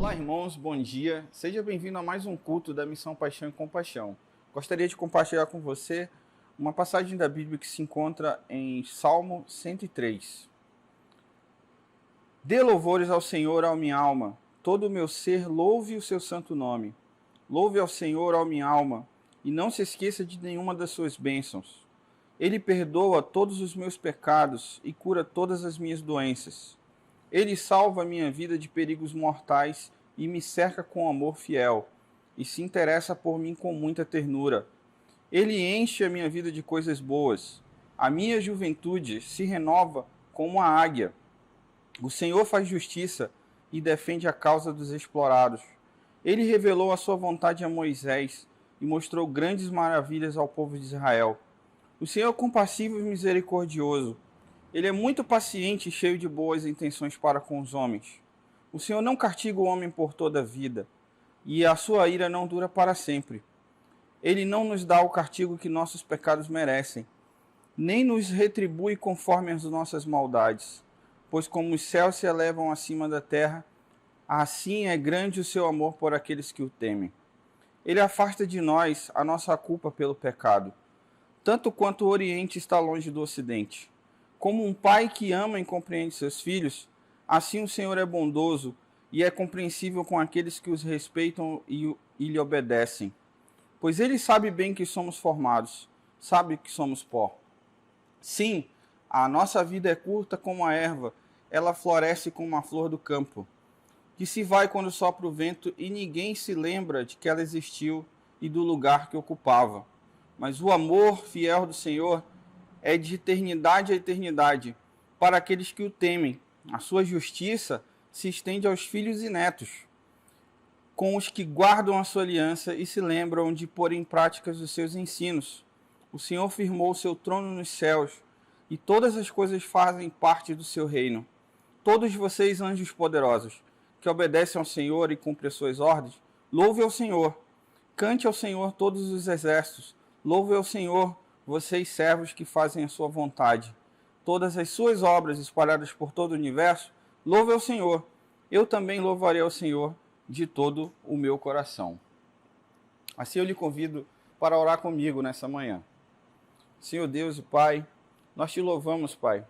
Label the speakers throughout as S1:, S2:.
S1: Olá, irmãos, bom dia. Seja bem-vindo a mais um culto da Missão Paixão e Compaixão. Gostaria de compartilhar com você uma passagem da Bíblia que se encontra em Salmo 103. Dê louvores ao Senhor, ó minha alma, todo o meu ser louve o seu santo nome. Louve ao Senhor, ó minha alma, e não se esqueça de nenhuma das suas bênçãos. Ele perdoa todos os meus pecados e cura todas as minhas doenças. Ele salva a minha vida de perigos mortais e me cerca com amor fiel, e se interessa por mim com muita ternura. Ele enche a minha vida de coisas boas. A minha juventude se renova como uma águia. O Senhor faz justiça e defende a causa dos explorados. Ele revelou a sua vontade a Moisés e mostrou grandes maravilhas ao povo de Israel. O Senhor é compassivo e misericordioso. Ele é muito paciente e cheio de boas intenções para com os homens. O Senhor não castiga o homem por toda a vida, e a sua ira não dura para sempre. Ele não nos dá o castigo que nossos pecados merecem, nem nos retribui conforme as nossas maldades. Pois como os céus se elevam acima da terra, assim é grande o seu amor por aqueles que o temem. Ele afasta de nós a nossa culpa pelo pecado, tanto quanto o Oriente está longe do Ocidente. Como um pai que ama e compreende seus filhos, assim o Senhor é bondoso e é compreensível com aqueles que os respeitam e lhe obedecem. Pois ele sabe bem que somos formados, sabe que somos pó. Sim, a nossa vida é curta como a erva, ela floresce como a flor do campo, que se vai quando sopra o vento e ninguém se lembra de que ela existiu e do lugar que ocupava. Mas o amor fiel do Senhor é de eternidade a eternidade para aqueles que o temem. A sua justiça se estende aos filhos e netos, com os que guardam a sua aliança e se lembram de pôr em prática os seus ensinos. O Senhor firmou o seu trono nos céus, e todas as coisas fazem parte do seu reino. Todos vocês, anjos poderosos, que obedecem ao Senhor e cumprem as suas ordens, louve ao Senhor. Cante ao Senhor todos os exércitos. Louve ao Senhor, vocês servos que fazem a sua vontade. Todas as suas obras espalhadas por todo o universo, louve ao Senhor. Eu também louvarei ao Senhor de todo o meu coração. Assim eu lhe convido para orar comigo nessa manhã. Senhor Deus e Pai, nós te louvamos, Pai.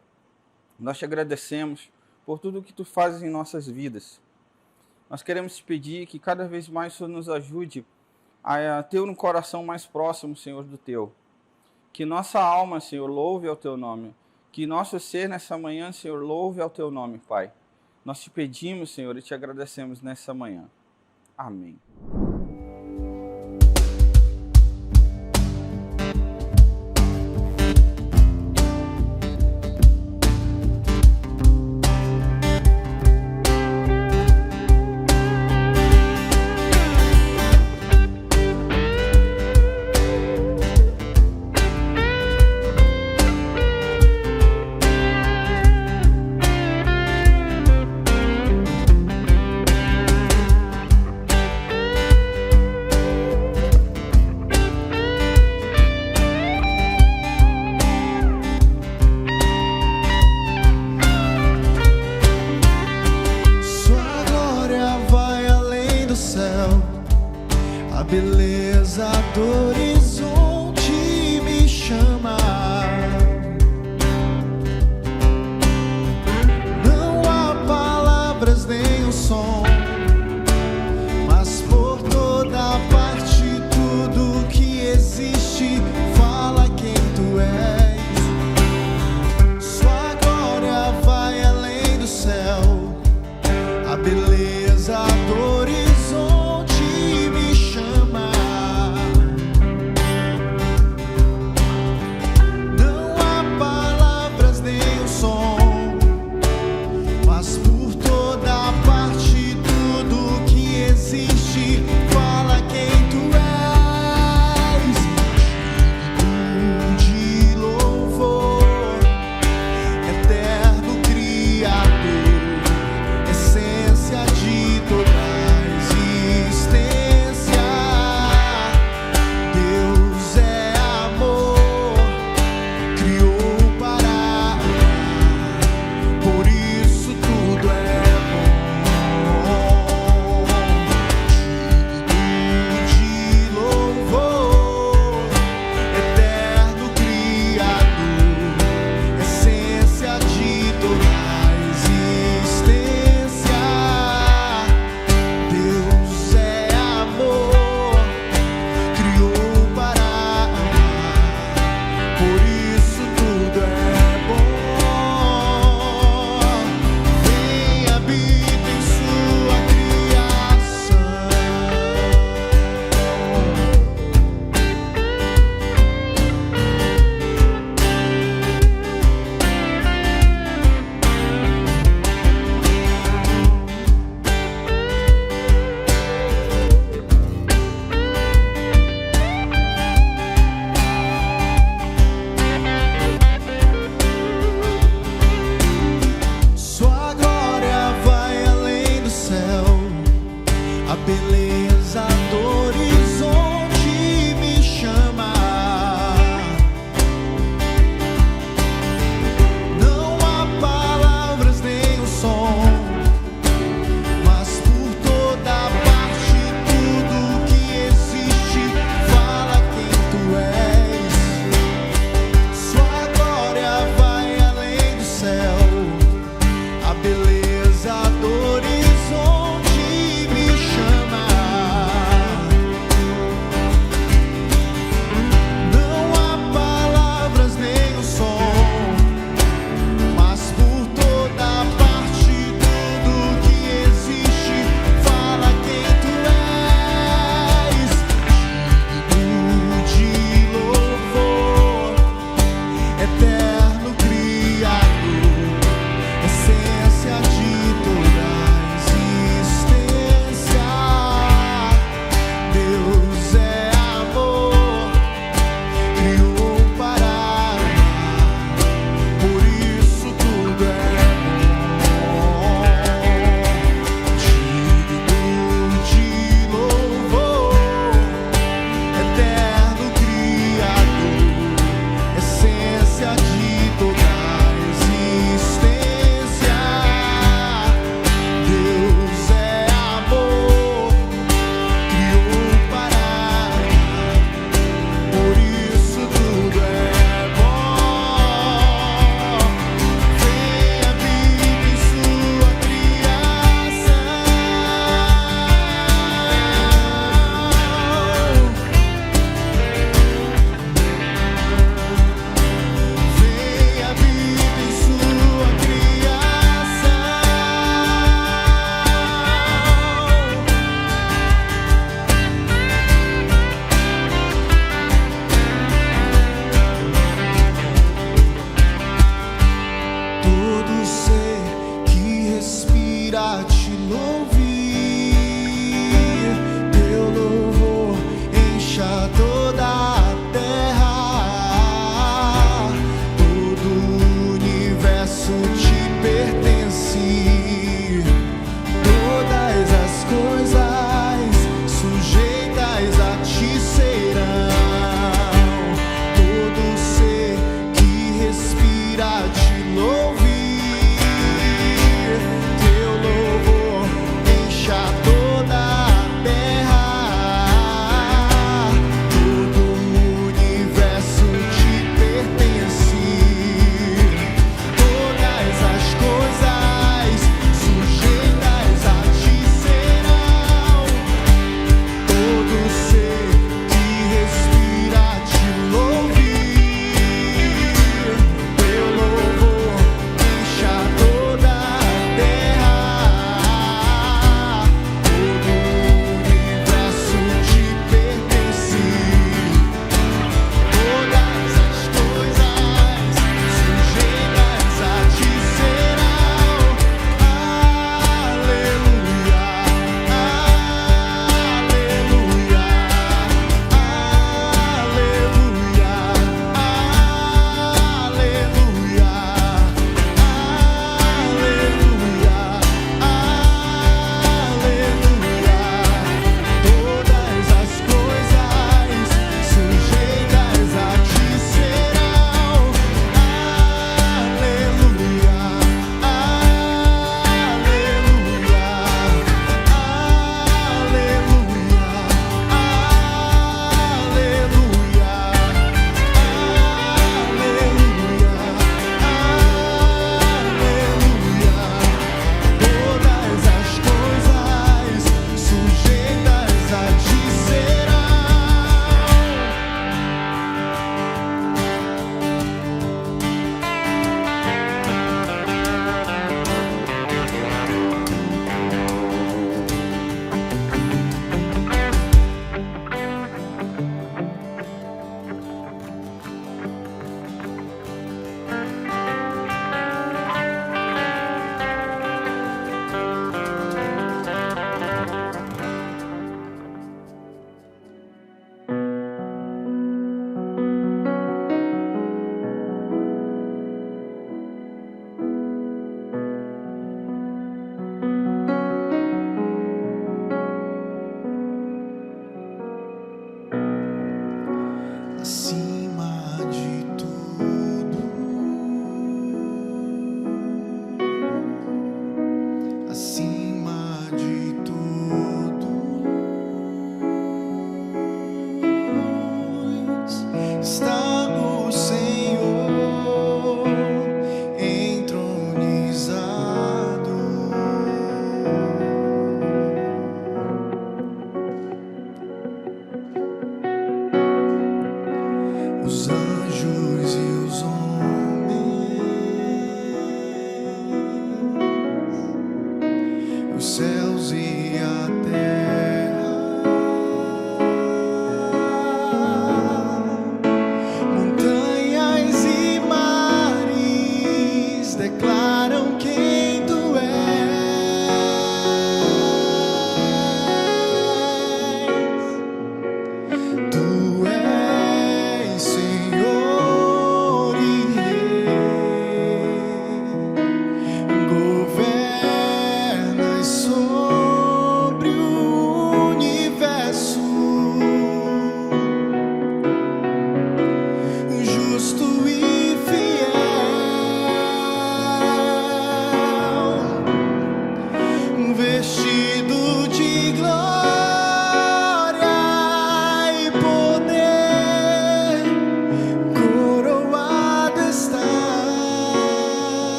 S1: Nós te agradecemos por tudo o que tu fazes em nossas vidas. Nós queremos te pedir que cada vez mais o Senhor nos ajude a ter um coração mais próximo, Senhor, do teu. Que nossa alma, Senhor, louve ao teu nome. Que nosso ser nessa manhã, Senhor, louve ao teu nome, Pai. Nós te pedimos, Senhor, e te agradecemos nessa manhã. Amém.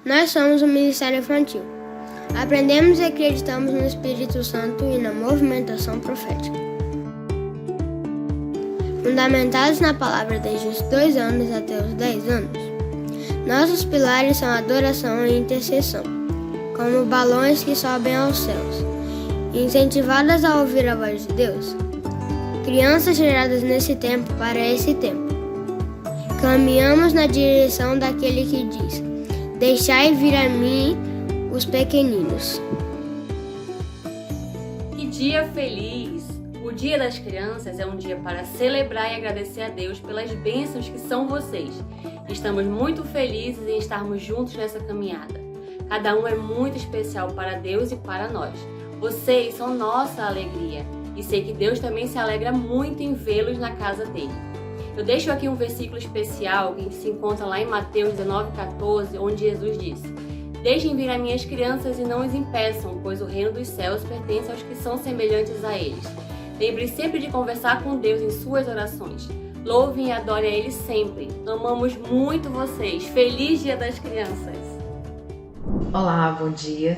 S2: Nós somos o Ministério Infantil. Aprendemos e acreditamos no Espírito Santo e na movimentação profética. Fundamentados na palavra desde os 2 anos até os 10 anos, nossos pilares são adoração e intercessão, como balões que sobem aos céus. Incentivadas a ouvir a voz de Deus, crianças geradas nesse tempo para esse tempo. Caminhamos na direção daquele que diz: deixai vir a mim os pequeninos.
S3: Que dia feliz! O Dia das Crianças é um dia para celebrar e agradecer a Deus pelas bênçãos que são vocês. Estamos muito felizes em estarmos juntos nessa caminhada. Cada um é muito especial para Deus e para nós. Vocês são nossa alegria e sei que Deus também se alegra muito em vê-los na casa dele. Eu deixo aqui um versículo especial que se encontra lá em Mateus 19,14, onde Jesus disse: deixem vir a mim as crianças e não os impeçam, pois o reino dos céus pertence aos que são semelhantes a eles. Lembre sempre de conversar com Deus em suas orações. Louvem e adorem a Ele sempre. Amamos muito vocês. Feliz Dia das Crianças!
S4: Olá, bom dia.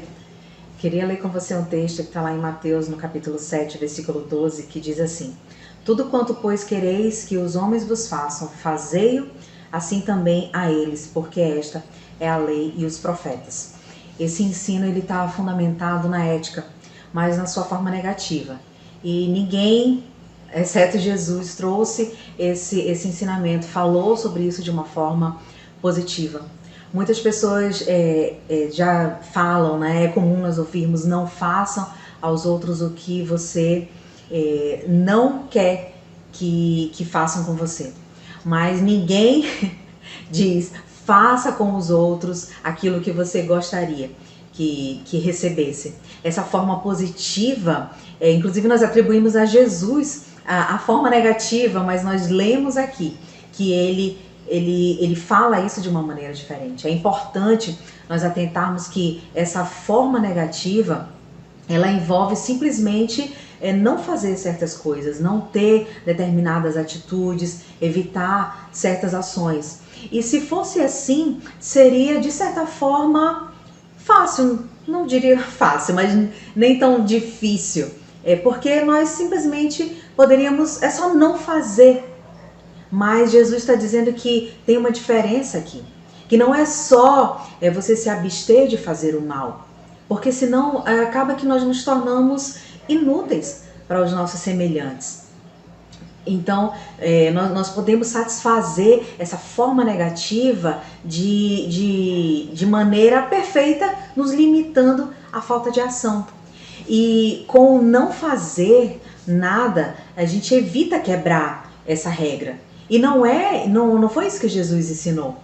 S4: Queria ler com você um texto que está lá em Mateus, no capítulo 7, versículo 12, que diz assim: tudo quanto, pois, quereis que os homens vos façam, fazei-o assim também a eles, porque esta é a lei e os profetas. Esse ensino ele está fundamentado na ética, mas na sua forma negativa. E ninguém, exceto Jesus, trouxe esse ensinamento, falou sobre isso de uma forma positiva. Muitas pessoas já falam, né? É comum nós ouvirmos: não façam aos outros o que você não quer que façam com você. Mas ninguém diz: faça com os outros aquilo que você gostaria que recebesse. Essa forma positiva, inclusive nós atribuímos a Jesus a forma negativa, mas nós lemos aqui que ele fala isso de uma maneira diferente. É importante nós atentarmos que essa forma negativa, ela envolve simplesmente não fazer certas coisas, não ter determinadas atitudes, evitar certas ações. E se fosse assim, seria de certa forma fácil, não diria fácil, mas nem tão difícil. Porque nós simplesmente poderíamos, é só não fazer. Mas Jesus está dizendo que tem uma diferença aqui, que não é só você se abster de fazer o mal, porque senão acaba que nós nos tornamos inúteis para os nossos semelhantes. Então, nós podemos satisfazer essa forma negativa de maneira perfeita, nos limitando à falta de ação. E com não fazer nada, a gente evita quebrar essa regra. E não foi isso que Jesus ensinou.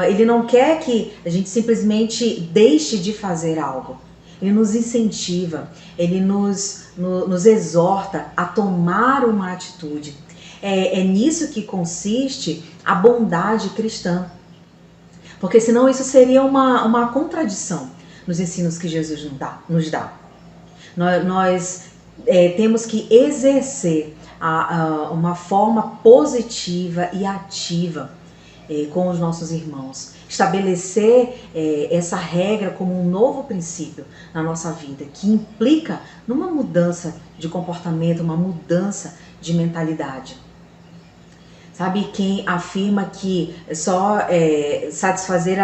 S4: Ele não quer que a gente simplesmente deixe de fazer algo. Ele nos incentiva, ele nos exorta a tomar uma atitude. É nisso que consiste a bondade cristã. Porque senão isso seria uma contradição nos ensinos que Jesus nos dá. Nós temos que exercer uma forma positiva e ativa com os nossos irmãos. Estabelecer essa regra como um novo princípio na nossa vida, que implica numa mudança de comportamento, uma mudança de mentalidade. Sabe, quem afirma que só satisfazer,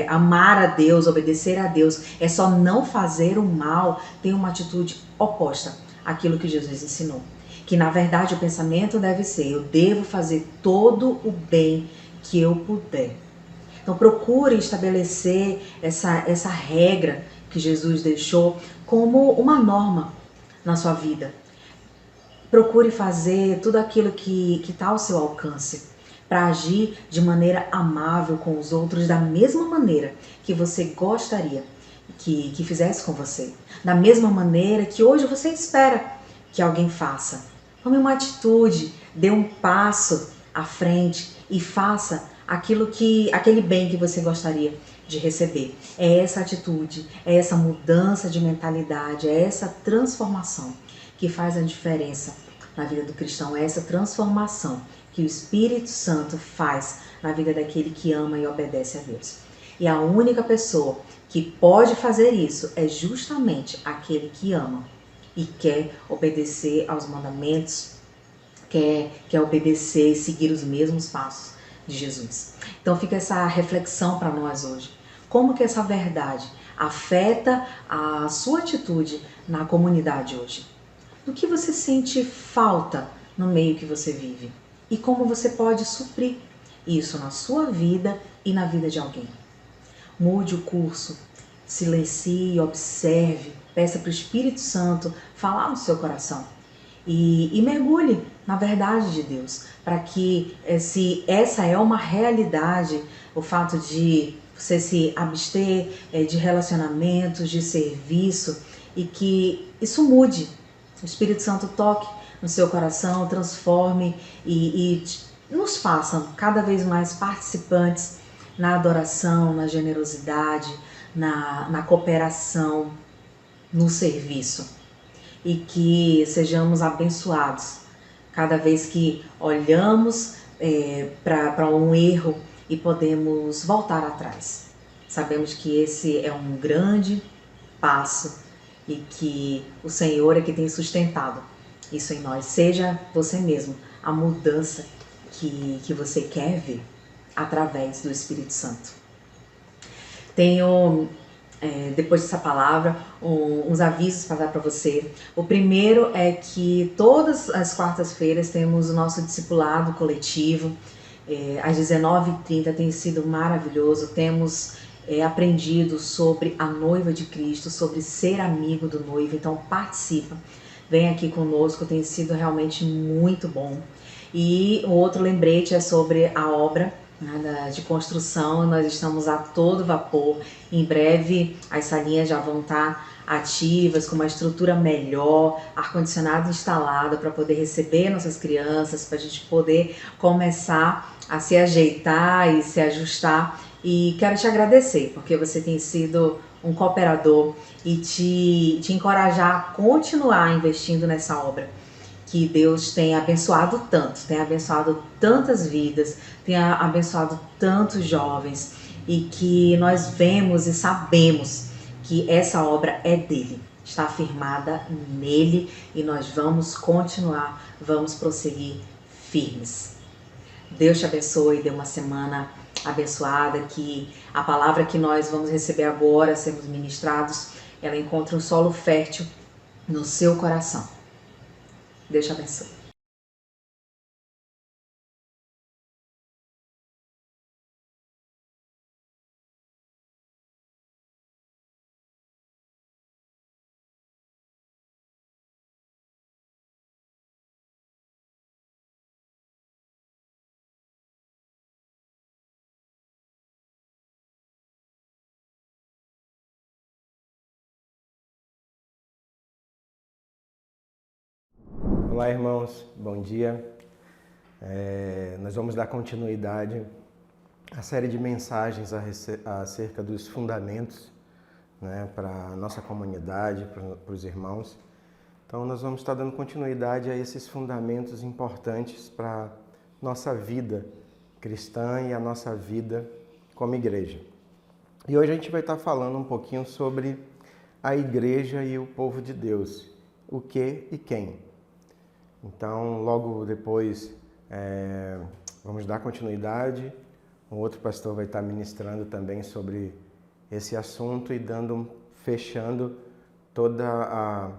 S4: amar a Deus, obedecer a Deus, é só não fazer o mal, tem uma atitude oposta àquilo que Jesus ensinou. Que na verdade o pensamento deve ser: eu devo fazer todo o bem que eu puder. Então procure estabelecer essa regra que Jesus deixou como uma norma na sua vida. Procure fazer tudo aquilo que está ao seu alcance para agir de maneira amável com os outros, da mesma maneira que você gostaria que fizesse com você. Da mesma maneira que hoje você espera que alguém faça. Tome uma atitude, dê um passo à frente e faça aquele bem que você gostaria de receber. É essa atitude, é essa mudança de mentalidade, é essa transformação que faz a diferença na vida do cristão. É essa transformação que o Espírito Santo faz na vida daquele que ama e obedece a Deus. E a única pessoa que pode fazer isso é justamente aquele que ama e quer obedecer aos mandamentos, quer obedecer e seguir os mesmos passos de Jesus. Então fica essa reflexão para nós hoje. Como que essa verdade afeta a sua atitude na comunidade hoje? Do que você sente falta no meio que você vive e como você pode suprir isso na sua vida e na vida de alguém. Mude o curso, silencie, observe, peça para o Espírito Santo falar no seu coração e mergulhe na verdade de Deus, para que, se essa é uma realidade, o fato de você se abster de relacionamentos, de serviço, e que isso mude, o Espírito Santo toque no seu coração, transforme e nos faça cada vez mais participantes na adoração, na generosidade, na cooperação, no serviço. E que sejamos abençoados cada vez que olhamos para um erro e podemos voltar atrás. Sabemos que esse é um grande passo e que o Senhor é que tem sustentado isso em nós. Seja você mesmo a mudança que você quer ver através do Espírito Santo. Tenho, depois dessa palavra, uns avisos para dar para você. O primeiro é que todas as quartas-feiras temos o nosso discipulado coletivo. Às 19h30 tem sido maravilhoso. Temos aprendido sobre a noiva de Cristo, sobre ser amigo do noivo. Então participa, vem aqui conosco, tem sido realmente muito bom. E o outro lembrete é sobre a obra de construção. Nós estamos a todo vapor. Em breve as salinhas já vão estar ativas, com uma estrutura melhor, ar-condicionado instalado para poder receber nossas crianças, para a gente poder começar a se ajeitar e se ajustar. E quero te agradecer, porque você tem sido um cooperador e te encorajar a continuar investindo nessa obra. Que Deus tenha abençoado tanto, tenha abençoado tantas vidas, tenha abençoado tantos jovens, e que nós vemos e sabemos que essa obra é dele, está firmada nele, e nós vamos continuar, vamos prosseguir firmes. Deus te abençoe, dê uma semana abençoada, que a palavra que nós vamos receber agora, sermos ministrados, ela encontre um solo fértil no seu coração. Deus te abençoe.
S5: Olá, irmãos, bom dia. Nós vamos dar continuidade à série de mensagens acerca dos fundamentos, né, para a nossa comunidade, para os irmãos. Então, nós vamos estar dando continuidade a esses fundamentos importantes para a nossa vida cristã e a nossa vida como igreja. E hoje a gente vai estar falando um pouquinho sobre a igreja e o povo de Deus, o que e quem. Então, logo depois, vamos dar continuidade. Um outro pastor vai estar ministrando também sobre esse assunto e fechando toda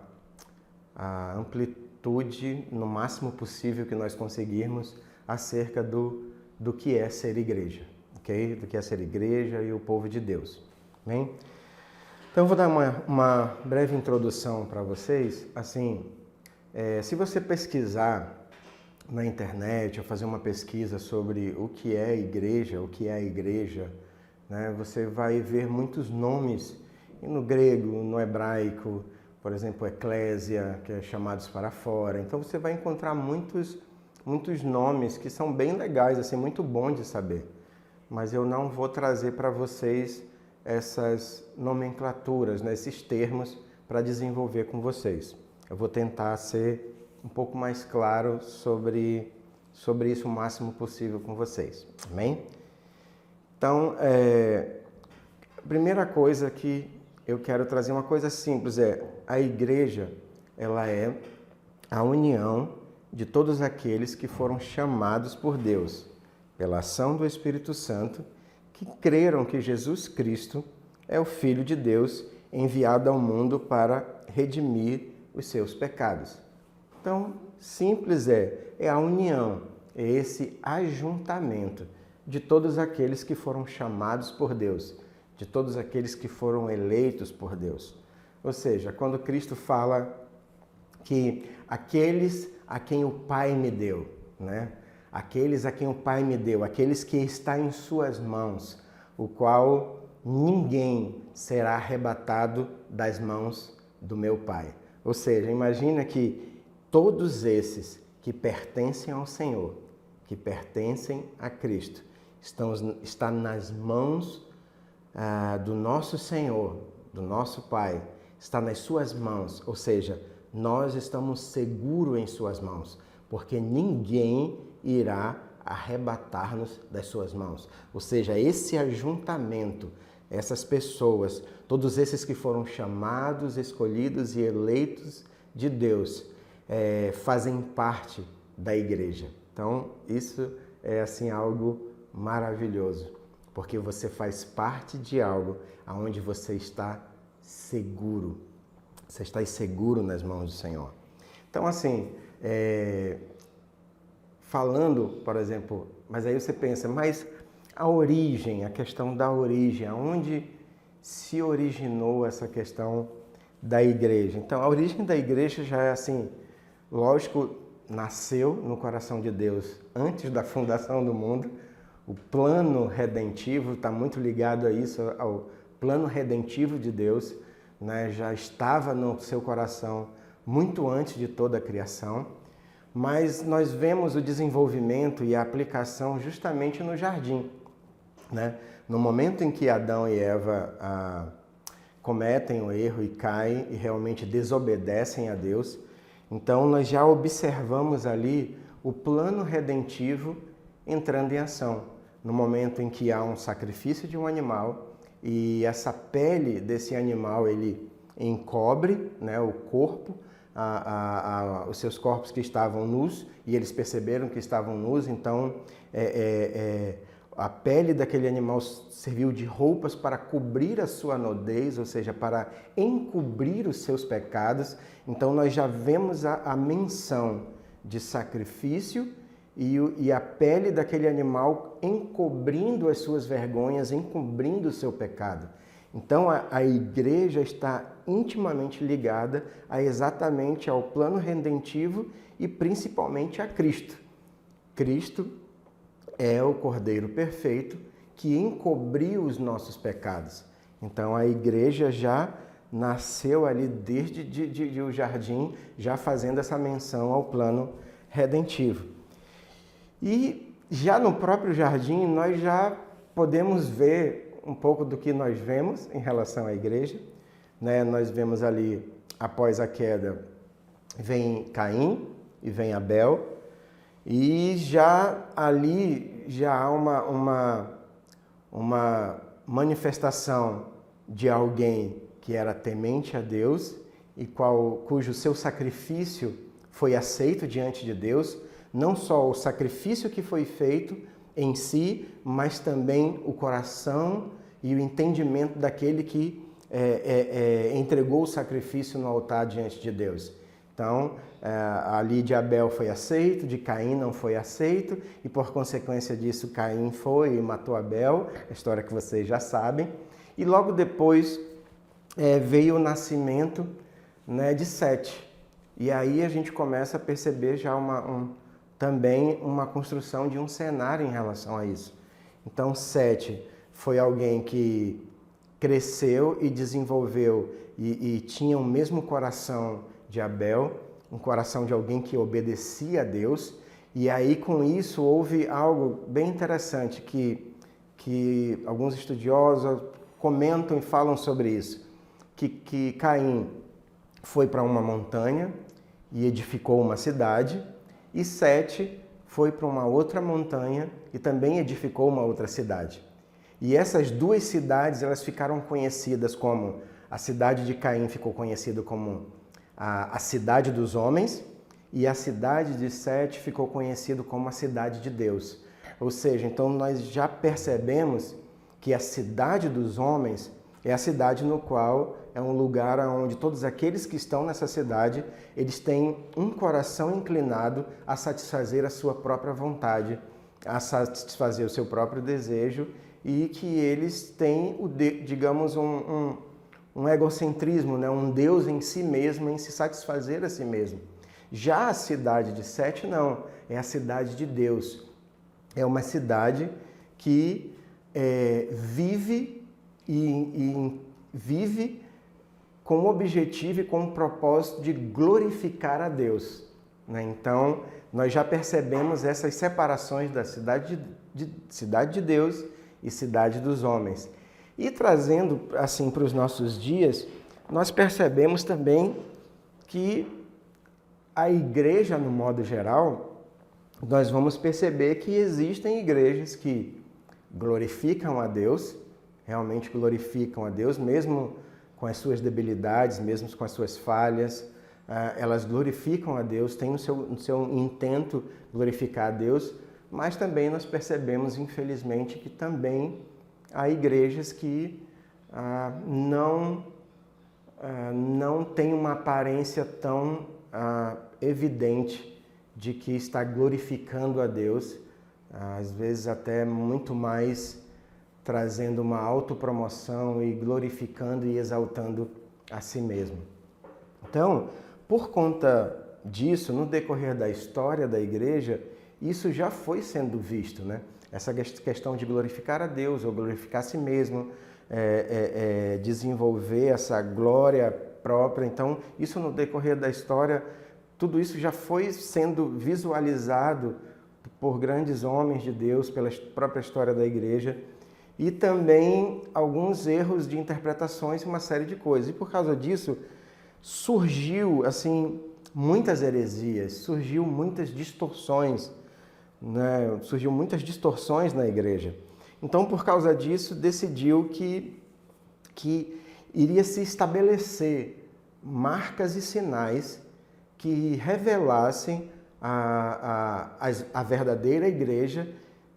S5: a amplitude, no máximo possível que nós conseguirmos, acerca do que é ser igreja, ok? Do que é ser igreja e o povo de Deus, amém? Então, eu vou dar uma breve introdução para vocês, assim. Se você pesquisar na internet ou fazer uma pesquisa sobre o que é igreja, né, você vai ver muitos nomes no grego, no hebraico, por exemplo, eclésia, que é chamados para fora. Então você vai encontrar muitos nomes que são bem legais, assim, muito bom de saber. Mas eu não vou trazer para vocês essas nomenclaturas, né, esses termos, para desenvolver com vocês. Eu vou tentar ser um pouco mais claro sobre isso o máximo possível com vocês, amém? Então, a primeira coisa que eu quero trazer, uma coisa simples, a igreja, ela é a união de todos aqueles que foram chamados por Deus, pela ação do Espírito Santo, que creram que Jesus Cristo é o Filho de Deus enviado ao mundo para redimir os seus pecados. Então, simples é a união, é esse ajuntamento de todos aqueles que foram chamados por Deus, de todos aqueles que foram eleitos por Deus. Ou seja, quando Cristo fala que aqueles a quem o Pai me deu, né? Aqueles a quem o Pai me deu, aqueles que está em suas mãos, o qual ninguém será arrebatado das mãos do meu Pai. Ou seja, imagina que todos esses que pertencem ao Senhor, que pertencem a Cristo, estão nas mãos do nosso Senhor, do nosso Pai, está nas suas mãos, ou seja, nós estamos seguros em suas mãos, porque ninguém irá arrebatar-nos das suas mãos. Ou seja, esse ajuntamento, essas pessoas, todos esses que foram chamados, escolhidos e eleitos de Deus, fazem parte da igreja. Então, isso é assim algo maravilhoso, porque você faz parte de algo onde você está seguro. Você está seguro nas mãos do Senhor. Então, assim, falando, por exemplo, mas aí você pensa, mas a origem, a questão da origem, aonde se originou essa questão da igreja? Então, a origem da igreja já é assim, lógico, nasceu no coração de Deus antes da fundação do mundo. O plano redentivo está muito ligado a isso, ao plano redentivo de Deus, né? Já estava no seu coração muito antes de toda a criação, mas nós vemos o desenvolvimento e a aplicação justamente no jardim, né? No momento em que Adão e Eva cometem o erro e caem e realmente desobedecem a Deus, então nós já observamos ali o plano redentivo entrando em ação. No momento em que há um sacrifício de um animal e essa pele desse animal ele encobre, né, o corpo, os seus corpos que estavam nus, e eles perceberam que estavam nus, então a pele daquele animal serviu de roupas para cobrir a sua nudez, ou seja, para encobrir os seus pecados. Então nós já vemos a menção de sacrifício e a pele daquele animal encobrindo as suas vergonhas, encobrindo o seu pecado. Então a igreja está intimamente ligada exatamente ao plano redentivo e principalmente a Cristo. Cristo é o Cordeiro perfeito que encobriu os nossos pecados. Então a igreja já nasceu ali desde o jardim, já fazendo essa menção ao plano redentivo. E já no próprio jardim nós já podemos ver um pouco do que nós vemos em relação à igreja, né? Nós vemos ali, após a queda, vem Caim e vem Abel, e já ali já há uma manifestação de alguém que era temente a Deus e cujo seu sacrifício foi aceito diante de Deus, não só o sacrifício que foi feito em si, mas também o coração e o entendimento daquele que entregou o sacrifício no altar diante de Deus. Então, ali de Abel foi aceito, de Caim não foi aceito, e por consequência disso Caim foi e matou Abel, a história que vocês já sabem. E logo depois veio o nascimento, né, de Sete. E aí a gente começa a perceber já também uma construção de um cenário em relação a isso. Então, Sete foi alguém que cresceu e desenvolveu e tinha o mesmo coração de Abel, um coração de alguém que obedecia a Deus. E aí, com isso, houve algo bem interessante que alguns estudiosos comentam e falam sobre isso, que Caim foi para uma montanha e edificou uma cidade, e Sete foi para uma outra montanha e também edificou uma outra cidade. E essas duas cidades, elas ficaram conhecidas como, a cidade de Caim ficou conhecida como a cidade dos homens, e a cidade de Sete ficou conhecida como a cidade de Deus. Ou seja, então nós já percebemos que a cidade dos homens É a cidade no qual é um lugar onde todos aqueles que estão nessa cidade, eles têm um coração inclinado a satisfazer a sua própria vontade, a satisfazer o seu próprio desejo, e que eles têm, digamos, um egocentrismo, né? Um Deus em si mesmo, em se satisfazer a si mesmo. Já a cidade de Sete não, é a cidade de Deus. É uma cidade que vive vive com o objetivo e com o propósito de glorificar a Deus, né? Então, nós já percebemos essas separações da cidade de Deus e cidade dos homens. E trazendo assim para os nossos dias, nós percebemos também que a igreja, no modo geral, nós vamos perceber que existem igrejas que glorificam a Deus, realmente glorificam a Deus, mesmo com as suas debilidades, mesmo com as suas falhas, elas glorificam a Deus, têm no seu intento glorificar a Deus, mas também nós percebemos, infelizmente, que também há igrejas que não têm uma aparência tão evidente de que está glorificando a Deus, às vezes até muito mais trazendo uma autopromoção e glorificando e exaltando a si mesmo. Então, por conta disso, no decorrer da história da igreja, isso já foi sendo visto, né? Essa questão de glorificar a Deus ou glorificar a si mesmo, desenvolver essa glória própria. Então, isso no decorrer da história, tudo isso já foi sendo visualizado por grandes homens de Deus, pela própria história da igreja, e também alguns erros de interpretações e uma série de coisas. E por causa disso, surgiu assim muitas heresias, surgiu muitas distorções, né? Surgiu muitas distorções na igreja. Então, por causa disso, decidiu que iria se estabelecer marcas e sinais que revelassem a verdadeira igreja,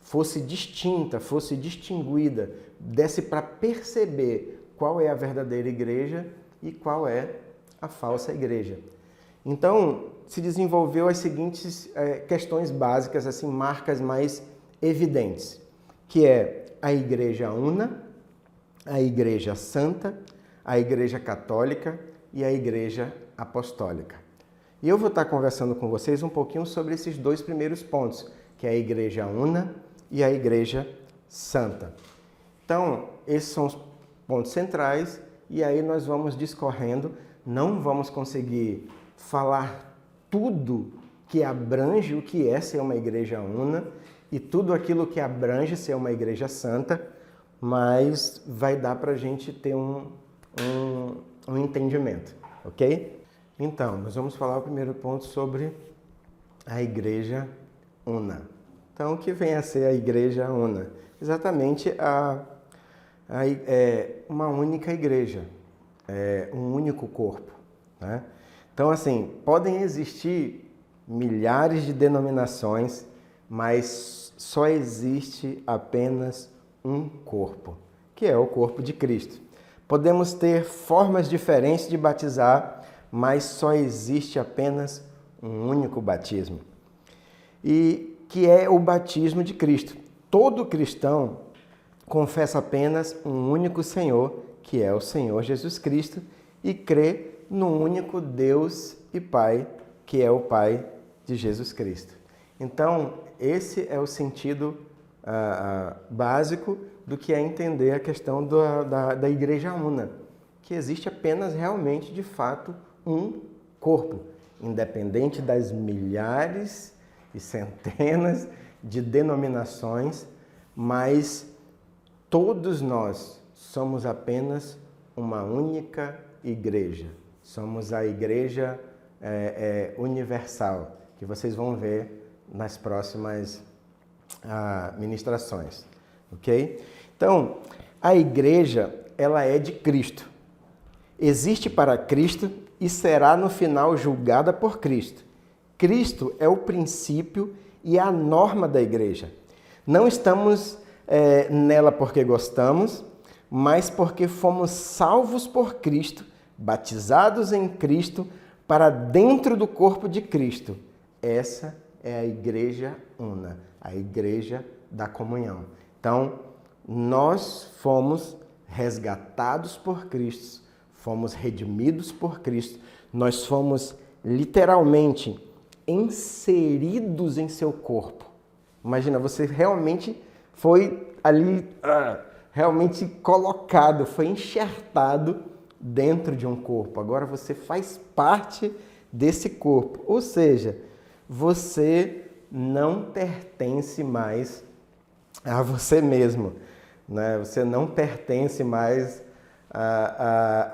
S5: fosse distinta, fosse distinguida, desse para perceber qual é a verdadeira igreja e qual é a falsa igreja. Então, se desenvolveu as seguintes questões básicas, assim, marcas mais evidentes, que é a igreja una, a igreja santa, a igreja católica e a igreja apostólica. E eu vou estar conversando com vocês um pouquinho sobre esses dois primeiros pontos, que é a igreja una e a igreja santa. Então, esses são os pontos centrais, e aí nós vamos discorrendo. Não vamos conseguir falar tudo que abrange o que é ser uma igreja una e tudo aquilo que abrange ser uma igreja santa, mas vai dar para a gente ter um entendimento, ok? Então, nós vamos falar o primeiro ponto sobre a igreja una. Então, o que vem a ser a igreja una? Exatamente uma única igreja, um único corpo, né? Então, assim, podem existir milhares de denominações, mas só existe apenas um corpo, que é o corpo de Cristo. Podemos ter formas diferentes de batizar, mas só existe apenas um único batismo, e que é o batismo de Cristo. Todo cristão confessa apenas um único Senhor, que é o Senhor Jesus Cristo, e crê no único Deus e Pai, que é o Pai de Jesus Cristo. Então, esse é o sentido básico do que é entender a questão da igreja una, que existe apenas realmente, de fato, um corpo, independente das milhares e centenas de denominações, mas todos nós somos apenas uma única igreja. Somos a igreja universal, que vocês vão ver nas próximas ministrações, ok? Então, a igreja, ela é de Cristo. Existe para Cristo e será no final julgada por Cristo. Cristo é o princípio e a norma da igreja. Não estamos nela porque gostamos, mas porque fomos salvos por Cristo, batizados em Cristo, para dentro do corpo de Cristo. Essa é a igreja una, a igreja da comunhão. Então, nós fomos resgatados por Cristo, fomos redimidos por Cristo, nós fomos literalmente inseridos em seu corpo. Imagina, você realmente foi ali, realmente colocado, foi enxertado dentro de um corpo. Agora você faz parte desse corpo. Ou seja, você não pertence mais a você mesmo, né? Você não pertence mais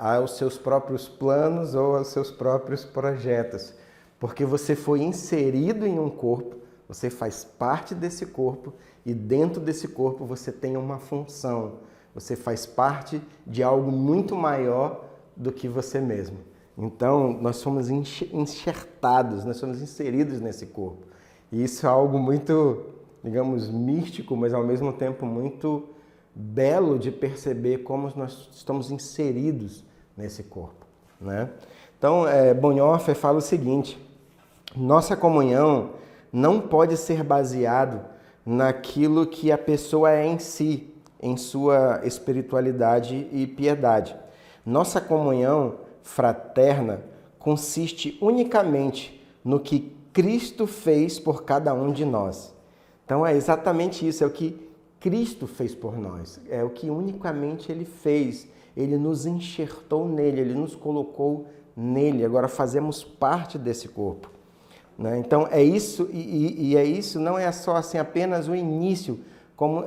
S5: aos seus próprios planos ou aos seus próprios projetos, porque você foi inserido em um corpo, você faz parte desse corpo e dentro desse corpo você tem uma função, você faz parte de algo muito maior do que você mesmo. Então, nós somos enxertados, nós somos inseridos nesse corpo. E isso é algo muito, digamos, místico, mas ao mesmo tempo muito belo de perceber como nós estamos inseridos nesse corpo, né? Então, Bonhoeffer fala o seguinte: nossa comunhão não pode ser baseado naquilo que a pessoa é em si, em sua espiritualidade e piedade. Nossa comunhão fraterna consiste unicamente no que Cristo fez por cada um de nós. Então, é exatamente isso, é o que Cristo fez por nós, é o que unicamente Ele fez. Ele nos enxertou nele, Ele nos colocou nele, agora fazemos parte desse corpo, né? Então é isso, e é isso, não é só assim apenas o início,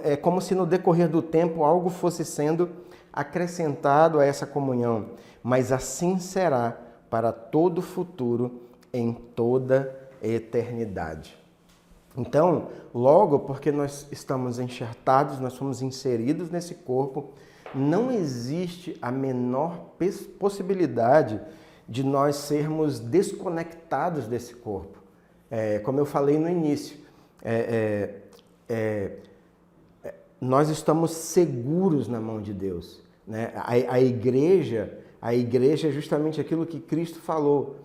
S5: é como se no decorrer do tempo algo fosse sendo acrescentado a essa comunhão, mas assim será para todo o futuro, em toda a eternidade. Então, logo, porque nós estamos enxertados, nós somos inseridos nesse corpo, não existe a menor possibilidade de nós sermos desconectados desse corpo. Como eu falei no início, nós estamos seguros na mão de Deus, né? A igreja é justamente aquilo que Cristo falou.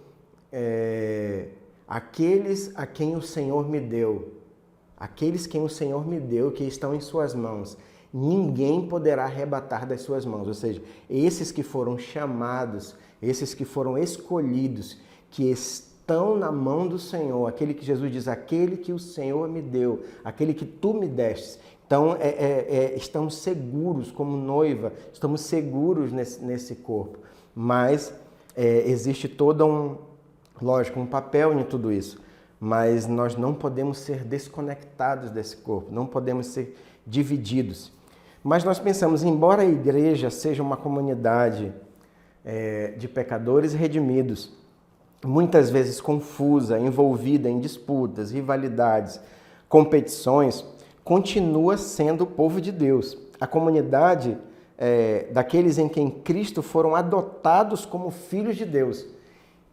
S5: Aqueles a quem o Senhor me deu, aqueles quem o Senhor me deu, que estão em suas mãos, ninguém poderá arrebatar das suas mãos. Ou seja, esses que foram chamados, esses que foram escolhidos, que estão na mão do Senhor, aquele que Jesus diz, aquele que o Senhor me deu, aquele que tu me destes. Então, estamos seguros como noiva, estamos seguros nesse corpo. Mas existe todo lógico, um papel em tudo isso, mas nós não podemos ser desconectados desse corpo, não podemos ser divididos. Mas nós pensamos, embora a igreja seja uma comunidade de pecadores redimidos, muitas vezes confusa, envolvida em disputas, rivalidades, competições, continua sendo o povo de Deus. A comunidade daqueles em quem Cristo foram adotados como filhos de Deus.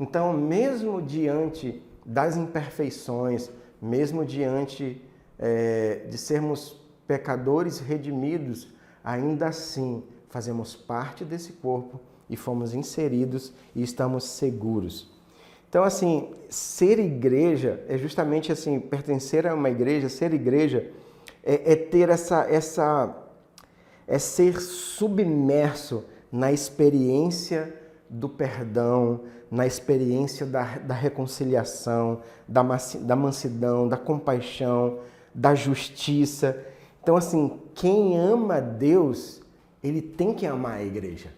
S5: Então, mesmo diante das imperfeições, mesmo diante de sermos pecadores redimidos, ainda assim fazemos parte desse corpo e fomos inseridos e estamos seguros. Então, assim, ser igreja é justamente assim, pertencer a uma igreja, ser igreja é ter é ser submerso na experiência do perdão, na experiência da reconciliação, da mansidão, da compaixão, da justiça. Então, assim, quem ama Deus, ele tem que amar a igreja.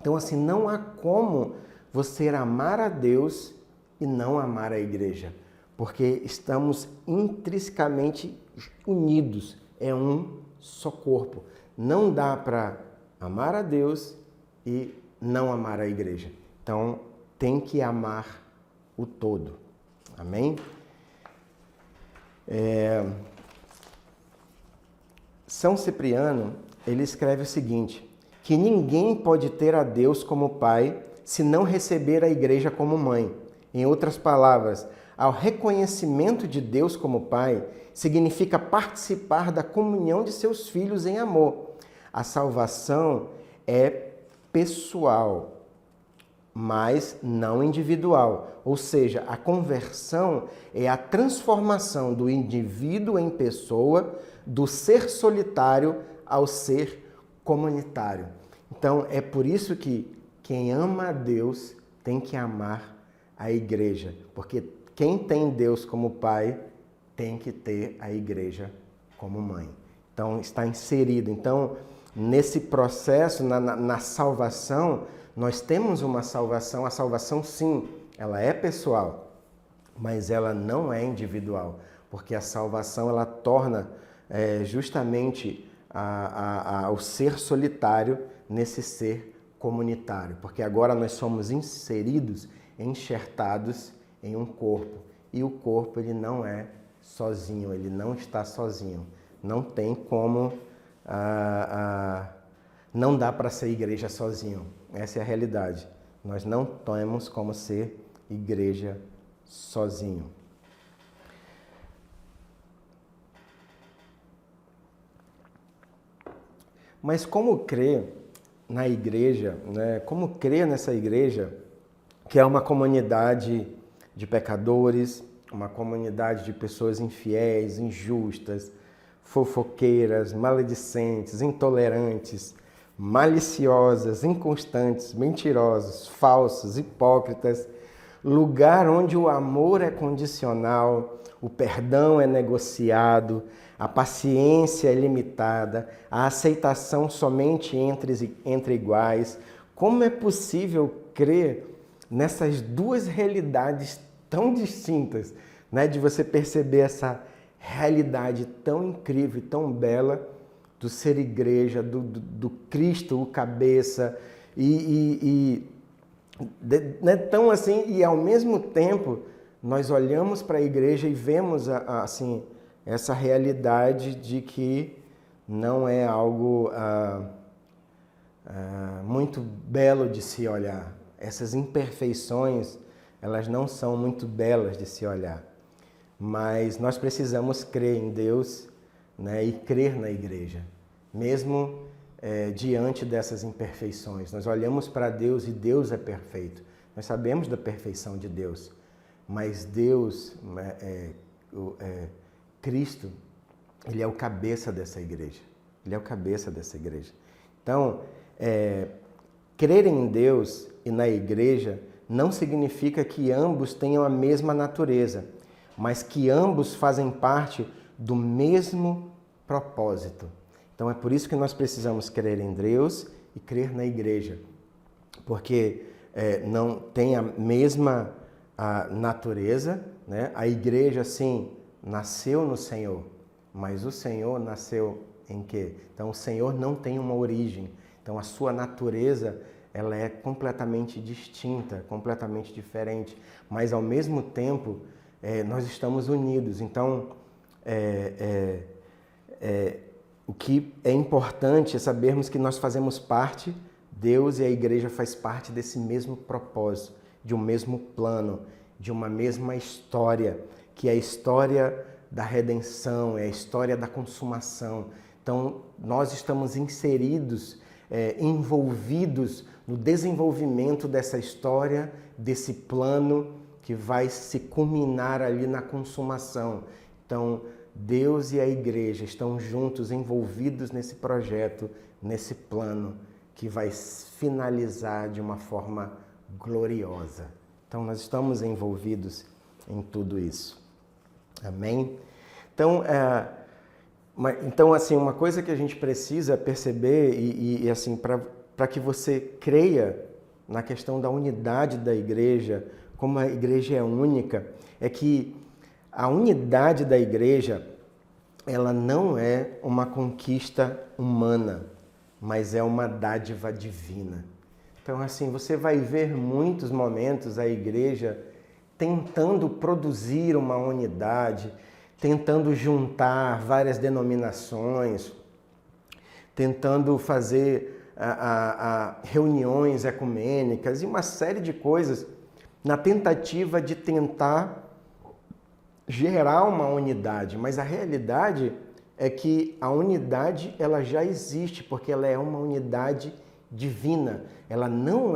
S5: Então, assim, não há como você amar a Deus e não amar a igreja, porque estamos intrinsecamente unidos, é um só corpo. Não dá para amar a Deus e não amar a igreja. Então, tem que amar o todo. Amém? São Cipriano, ele escreve o seguinte, que ninguém pode ter a Deus como pai se não receber a igreja como mãe. Em outras palavras, ao reconhecimento de Deus como pai significa participar da comunhão de seus filhos em amor. A salvação é pessoal, mas não individual. Ou seja, a conversão é a transformação do indivíduo em pessoa, do ser solitário ao ser comunitário. Então, é por isso que quem ama a Deus tem que amar a igreja, porque quem tem Deus como pai tem que ter a igreja como mãe. Então, está inserido. Então, nesse processo, na salvação, nós temos uma salvação. A salvação, sim, ela é pessoal, mas ela não é individual, porque a salvação ela torna justamente o ser solitário nesse ser comunitário, porque agora nós somos inseridos, enxertados em um corpo, e o corpo ele não é sozinho, ele não está sozinho, não tem como, não dá para ser igreja sozinho, essa é a realidade, nós não temos como ser igreja sozinho. Mas como crer na igreja, né? Como crer nessa igreja que é uma comunidade de pecadores, uma comunidade de pessoas infiéis, injustas, fofoqueiras, maledicentes, intolerantes, maliciosas, inconstantes, mentirosos, falsos, hipócritas, lugar onde o amor é condicional, o perdão é negociado, a paciência é limitada, a aceitação somente entre iguais. Como é possível crer nessas duas realidades tão distintas, né? De você perceber essa realidade tão incrível e tão bela do ser igreja, do Cristo, o cabeça, né? Tão assim, e ao mesmo tempo nós olhamos para a igreja e vemos assim, essa realidade de que não é algo muito belo de se olhar. Essas imperfeições, elas não são muito belas de se olhar. Mas nós precisamos crer em Deus, né, e crer na igreja, mesmo diante dessas imperfeições. Nós olhamos para Deus e Deus é perfeito. Nós sabemos da perfeição de Deus, mas Deus, Cristo, Ele é o cabeça dessa igreja. Ele é o cabeça dessa igreja. Então, crer em Deus e na igreja não significa que ambos tenham a mesma natureza, mas que ambos fazem parte do mesmo propósito. Então, é por isso que nós precisamos crer em Deus e crer na igreja, porque não tem a mesma natureza, né? A igreja, sim, nasceu no Senhor, mas o Senhor nasceu em quê? Então, o Senhor não tem uma origem. Então, a sua natureza, ela é completamente distinta, completamente diferente. Mas, ao mesmo tempo, nós estamos unidos. Então, o que é importante é sabermos que nós fazemos parte, Deus e a igreja faz parte desse mesmo propósito, de um mesmo plano, de uma mesma história, que é a história da redenção, é a história da consumação. Então, nós estamos inseridos, envolvidos no desenvolvimento dessa história, desse plano que vai se culminar ali na consumação. Então, Deus e a igreja estão juntos, envolvidos nesse projeto, nesse plano que vai finalizar de uma forma gloriosa. Então, nós estamos envolvidos em tudo isso. Amém? Então, assim, uma coisa que a gente precisa perceber e assim, para que você creia na questão da unidade da igreja, como a igreja é única, é que a unidade da igreja, ela não é uma conquista humana, mas é uma dádiva divina. Então, assim, você vai ver muitos momentos a igreja tentando produzir uma unidade, tentando juntar várias denominações, tentando fazer reuniões ecumênicas e uma série de coisas na tentativa de tentar gerar uma unidade. Mas a realidade é que a unidade ela já existe, porque ela é uma unidade divina. Ela não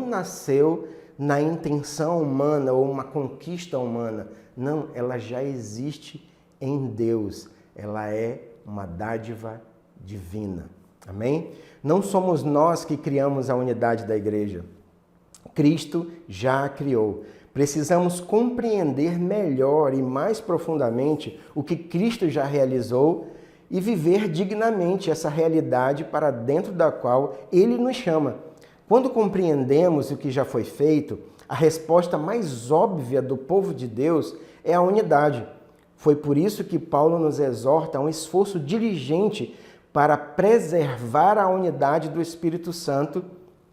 S5: nasceu na intenção humana ou uma conquista humana. Não, ela já existe em Deus. Ela é uma dádiva divina. Amém? Não somos nós que criamos a unidade da igreja. Cristo já a criou. Precisamos compreender melhor e mais profundamente o que Cristo já realizou e viver dignamente essa realidade para dentro da qual Ele nos chama. Quando compreendemos o que já foi feito, a resposta mais óbvia do povo de Deus é a unidade. Foi por isso que Paulo nos exorta a um esforço diligente para preservar a unidade do Espírito Santo,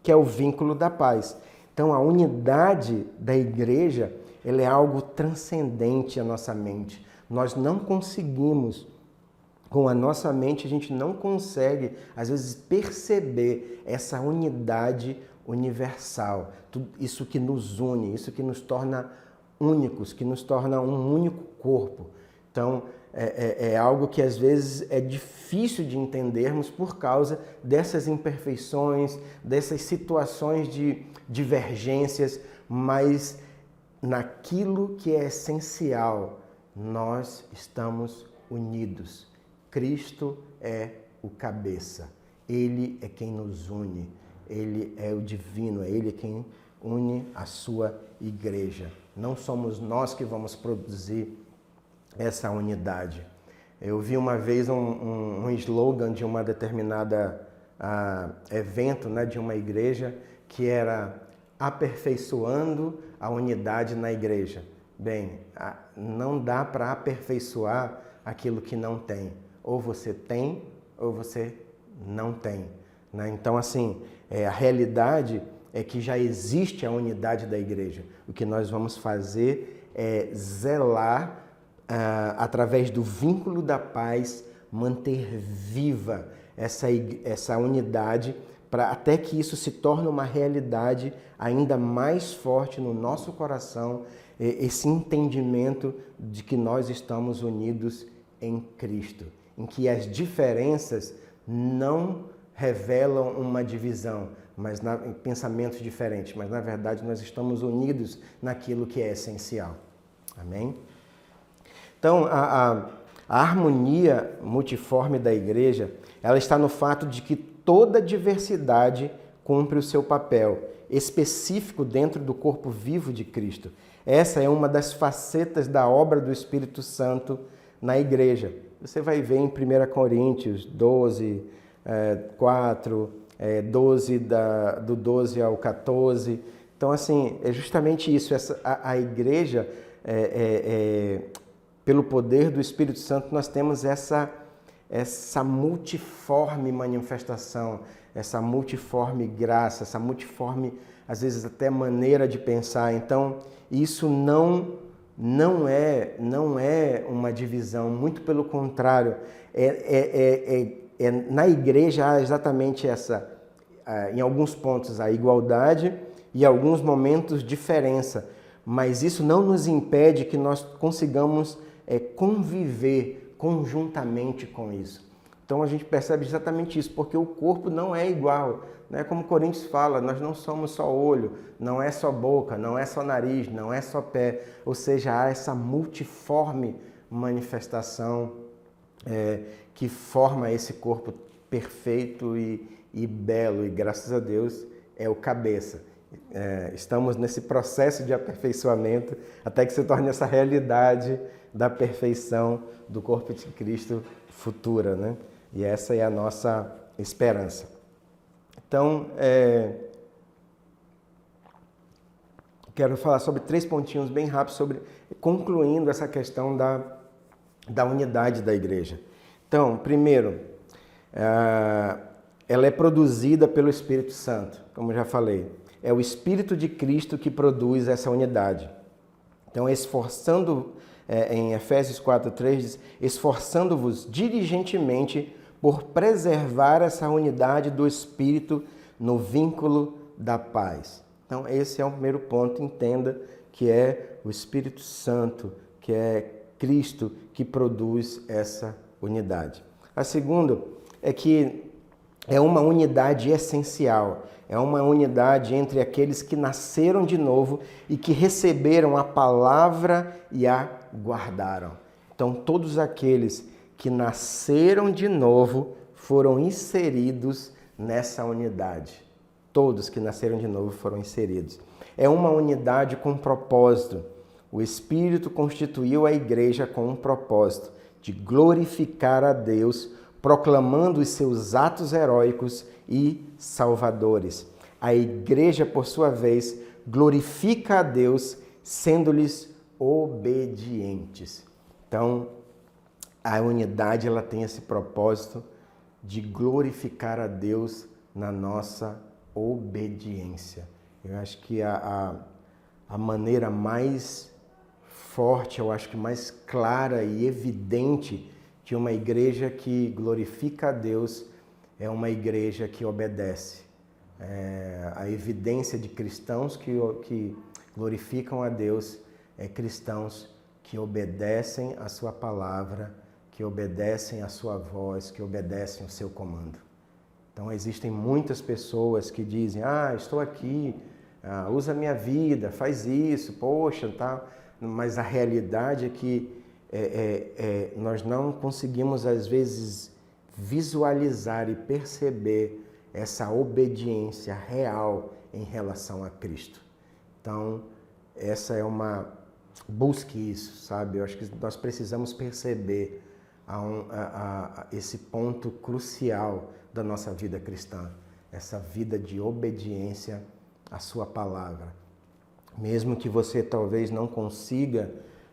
S5: que é o vínculo da paz. Então, a unidade da igreja, ela é algo transcendente à nossa mente. Nós não conseguimos, com a nossa mente, a gente não consegue, às vezes, perceber essa unidade universal. Isso que nos une, isso que nos torna únicos, que nos torna um único corpo. Então, é algo que às vezes é difícil de entendermos por causa dessas imperfeições, dessas situações de divergências, mas naquilo que é essencial, nós estamos unidos. Cristo é o cabeça, Ele é quem nos une, Ele é o divino, é Ele quem une a sua igreja. Não somos nós que vamos produzir essa unidade. Eu vi uma vez um slogan de uma determinada evento, né, de uma igreja, que era aperfeiçoando a unidade na igreja. Bem, não dá para aperfeiçoar aquilo que não tem. Ou você tem, ou você não tem. Né? Então, assim, a realidade é que já existe a unidade da igreja. O que nós vamos fazer é zelar através do vínculo da paz, manter viva essa unidade, até que isso se torne uma realidade ainda mais forte no nosso coração, esse entendimento de que nós estamos unidos em Cristo, em que as diferenças não revelam uma divisão, mas em pensamentos diferentes, mas na verdade nós estamos unidos naquilo que é essencial. Amém? Então, a harmonia multiforme da igreja, ela está no fato de que toda diversidade cumpre o seu papel específico dentro do corpo vivo de Cristo. Essa é uma das facetas da obra do Espírito Santo na igreja. Você vai ver em 1 Coríntios 12, 4, 12, do 12 ao 14. Então, assim, é justamente isso. A igreja, pelo poder do Espírito Santo, nós temos essa multiforme manifestação, essa multiforme graça, essa multiforme, às vezes, até maneira de pensar. Então, isso não é uma divisão, muito pelo contrário. Na igreja há exatamente em alguns pontos, a igualdade e, em alguns momentos, diferença. Mas isso não nos impede que nós consigamos conviver conjuntamente com isso. Então a gente percebe exatamente isso, porque o corpo não é igual. Né? Como Coríntios fala, nós não somos só olho, não é só boca, não é só nariz, não é só pé. Ou seja, há essa multiforme manifestação que forma esse corpo perfeito e belo. E graças a Deus é o cabeça. Estamos nesse processo de aperfeiçoamento até que se torne essa realidade da perfeição do corpo de Cristo futura, né? E essa é a nossa esperança. Então, quero falar sobre 3 pontinhos bem rápidos, concluindo essa questão da unidade da igreja. Então, primeiro, ela é produzida pelo Espírito Santo, como já falei. É o Espírito de Cristo que produz essa unidade. Então, em Efésios 4:3 diz, esforçando-vos diligentemente por preservar essa unidade do Espírito no vínculo da paz. Então, esse é o primeiro ponto. Entenda que é o Espírito Santo, que é Cristo que produz essa unidade. A segunda é que é uma unidade essencial, é uma unidade entre aqueles que nasceram de novo e que receberam a palavra e a guardaram. Então, todos aqueles que nasceram de novo foram inseridos nessa unidade. Todos que nasceram de novo foram inseridos. É uma unidade com propósito. O Espírito constituiu a igreja com um propósito de glorificar a Deus, proclamando os seus atos heróicos e salvadores. A igreja, por sua vez, glorifica a Deus, sendo-lhes obedientes. Então, a unidade ela tem esse propósito de glorificar a Deus na nossa obediência. Eu acho que a maneira mais forte, eu acho que mais clara e evidente de uma igreja que glorifica a Deus é uma igreja que obedece. A evidência de cristãos que glorificam a Deus é cristãos que obedecem a sua palavra, que obedecem a sua voz, que obedecem o seu comando. Então existem muitas pessoas que dizem, estou aqui, usa a minha vida, faz isso, poxa, tá. Mas a realidade é que nós não conseguimos às vezes visualizar e perceber essa obediência real em relação a Cristo. Então, essa é uma... Busque isso, sabe? Eu acho que nós precisamos perceber esse ponto crucial da nossa vida cristã, essa vida de obediência à sua palavra. Mesmo que você talvez não consiga,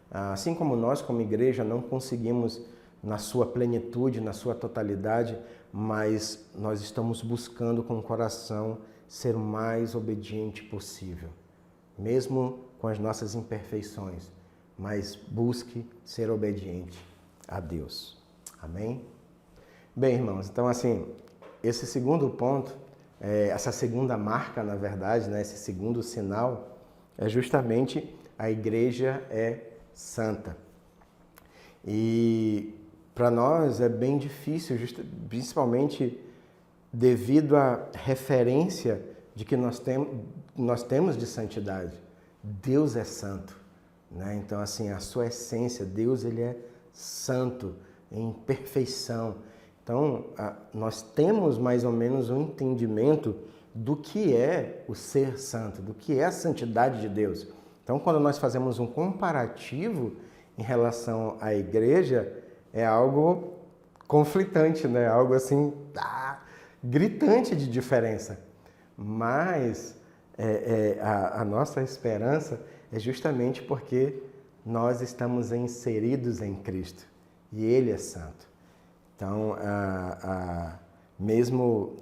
S5: assim como nós como igreja não conseguimos na sua plenitude, na sua totalidade, mas nós estamos buscando com o coração ser o mais obediente possível, mesmo com as nossas imperfeições, mas busque ser obediente a Deus. Amém? Bem, irmãos, então assim, esse segundo ponto, essa segunda marca, na verdade, né, esse segundo sinal, é justamente a igreja é santa. E para nós é bem difícil, principalmente devido à referência de que nós temos de santidade. Deus é santo, né? Então, assim, a sua essência, Deus, ele é santo, em perfeição. Então, nós temos mais ou menos um entendimento do que é o ser santo, do que é a santidade de Deus. Então, quando nós fazemos um comparativo em relação à igreja, é algo conflitante, né? Algo assim, gritante de diferença. Mas a nossa esperança é justamente porque nós estamos inseridos em Cristo e Ele é santo. Então, mesmo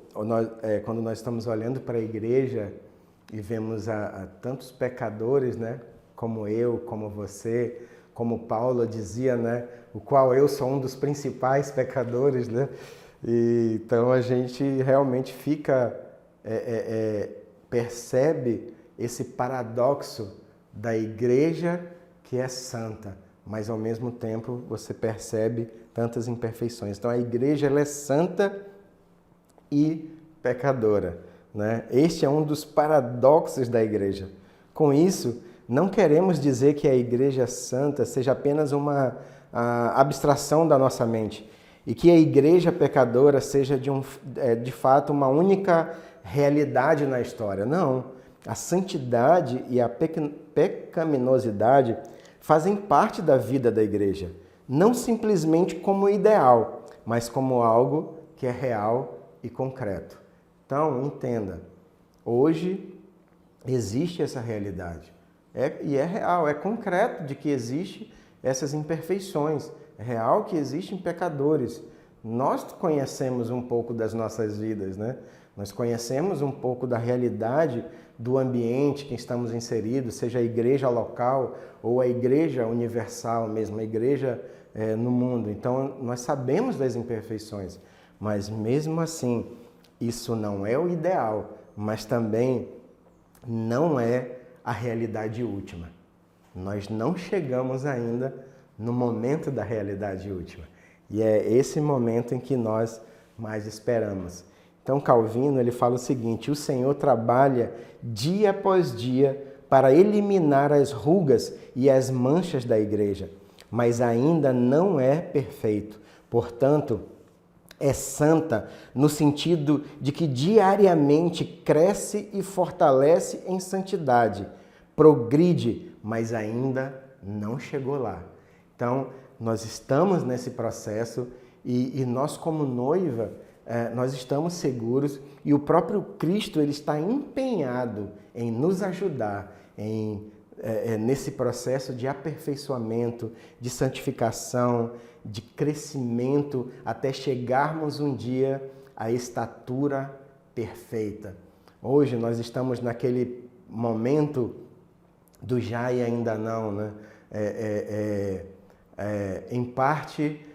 S5: quando nós estamos olhando para a igreja e vemos tantos pecadores, né? Como eu, como você, como Paulo dizia, né? O qual eu sou um dos principais pecadores, né? E, então a gente realmente fica, percebe esse paradoxo da igreja que é santa, mas ao mesmo tempo você percebe tantas imperfeições. Então a igreja ela é santa e pecadora, né? Este é um dos paradoxos da igreja. Com isso, não queremos dizer que a igreja santa seja apenas uma abstração da nossa mente e que a igreja pecadora seja de fato uma única realidade na história. Não, a santidade e a pecaminosidade fazem parte da vida da igreja, não simplesmente como ideal, mas como algo que é real e concreto. Então, entenda, hoje existe essa realidade, e é real, é concreto de que existe essas imperfeições, é real que existem pecadores. Nós conhecemos um pouco das nossas vidas, né? Nós conhecemos um pouco da realidade do ambiente que estamos inseridos, seja a igreja local ou a igreja universal mesmo, a igreja no mundo. Então, nós sabemos das imperfeições, mas mesmo assim, isso não é o ideal, mas também não é a realidade última. Nós não chegamos ainda no momento da realidade última. E é esse momento em que nós mais esperamos. Então Calvino ele fala o seguinte: o Senhor trabalha dia após dia para eliminar as rugas e as manchas da igreja, mas ainda não é perfeito. Portanto, é santa no sentido de que diariamente cresce e fortalece em santidade, progride, mas ainda não chegou lá. Então, nós estamos nesse processo e nós como noiva, nós estamos seguros e o próprio Cristo ele está empenhado em nos ajudar nesse processo de aperfeiçoamento, de santificação, de crescimento, até chegarmos um dia à estatura perfeita. Hoje nós estamos naquele momento do já e ainda não, né? Em parte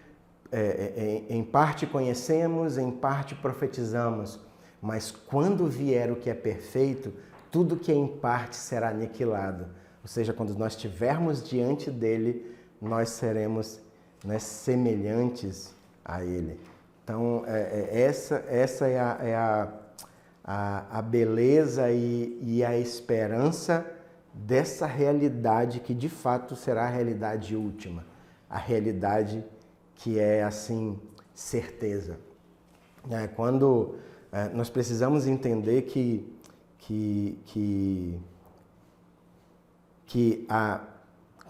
S5: conhecemos, em parte profetizamos, mas quando vier o que é perfeito, tudo que é em parte será aniquilado. Ou seja, quando nós estivermos diante dele, nós seremos, né, semelhantes a ele. Então, essa é a beleza e a esperança dessa realidade que de fato será a realidade última, a realidade que é assim certeza. Quando nós precisamos entender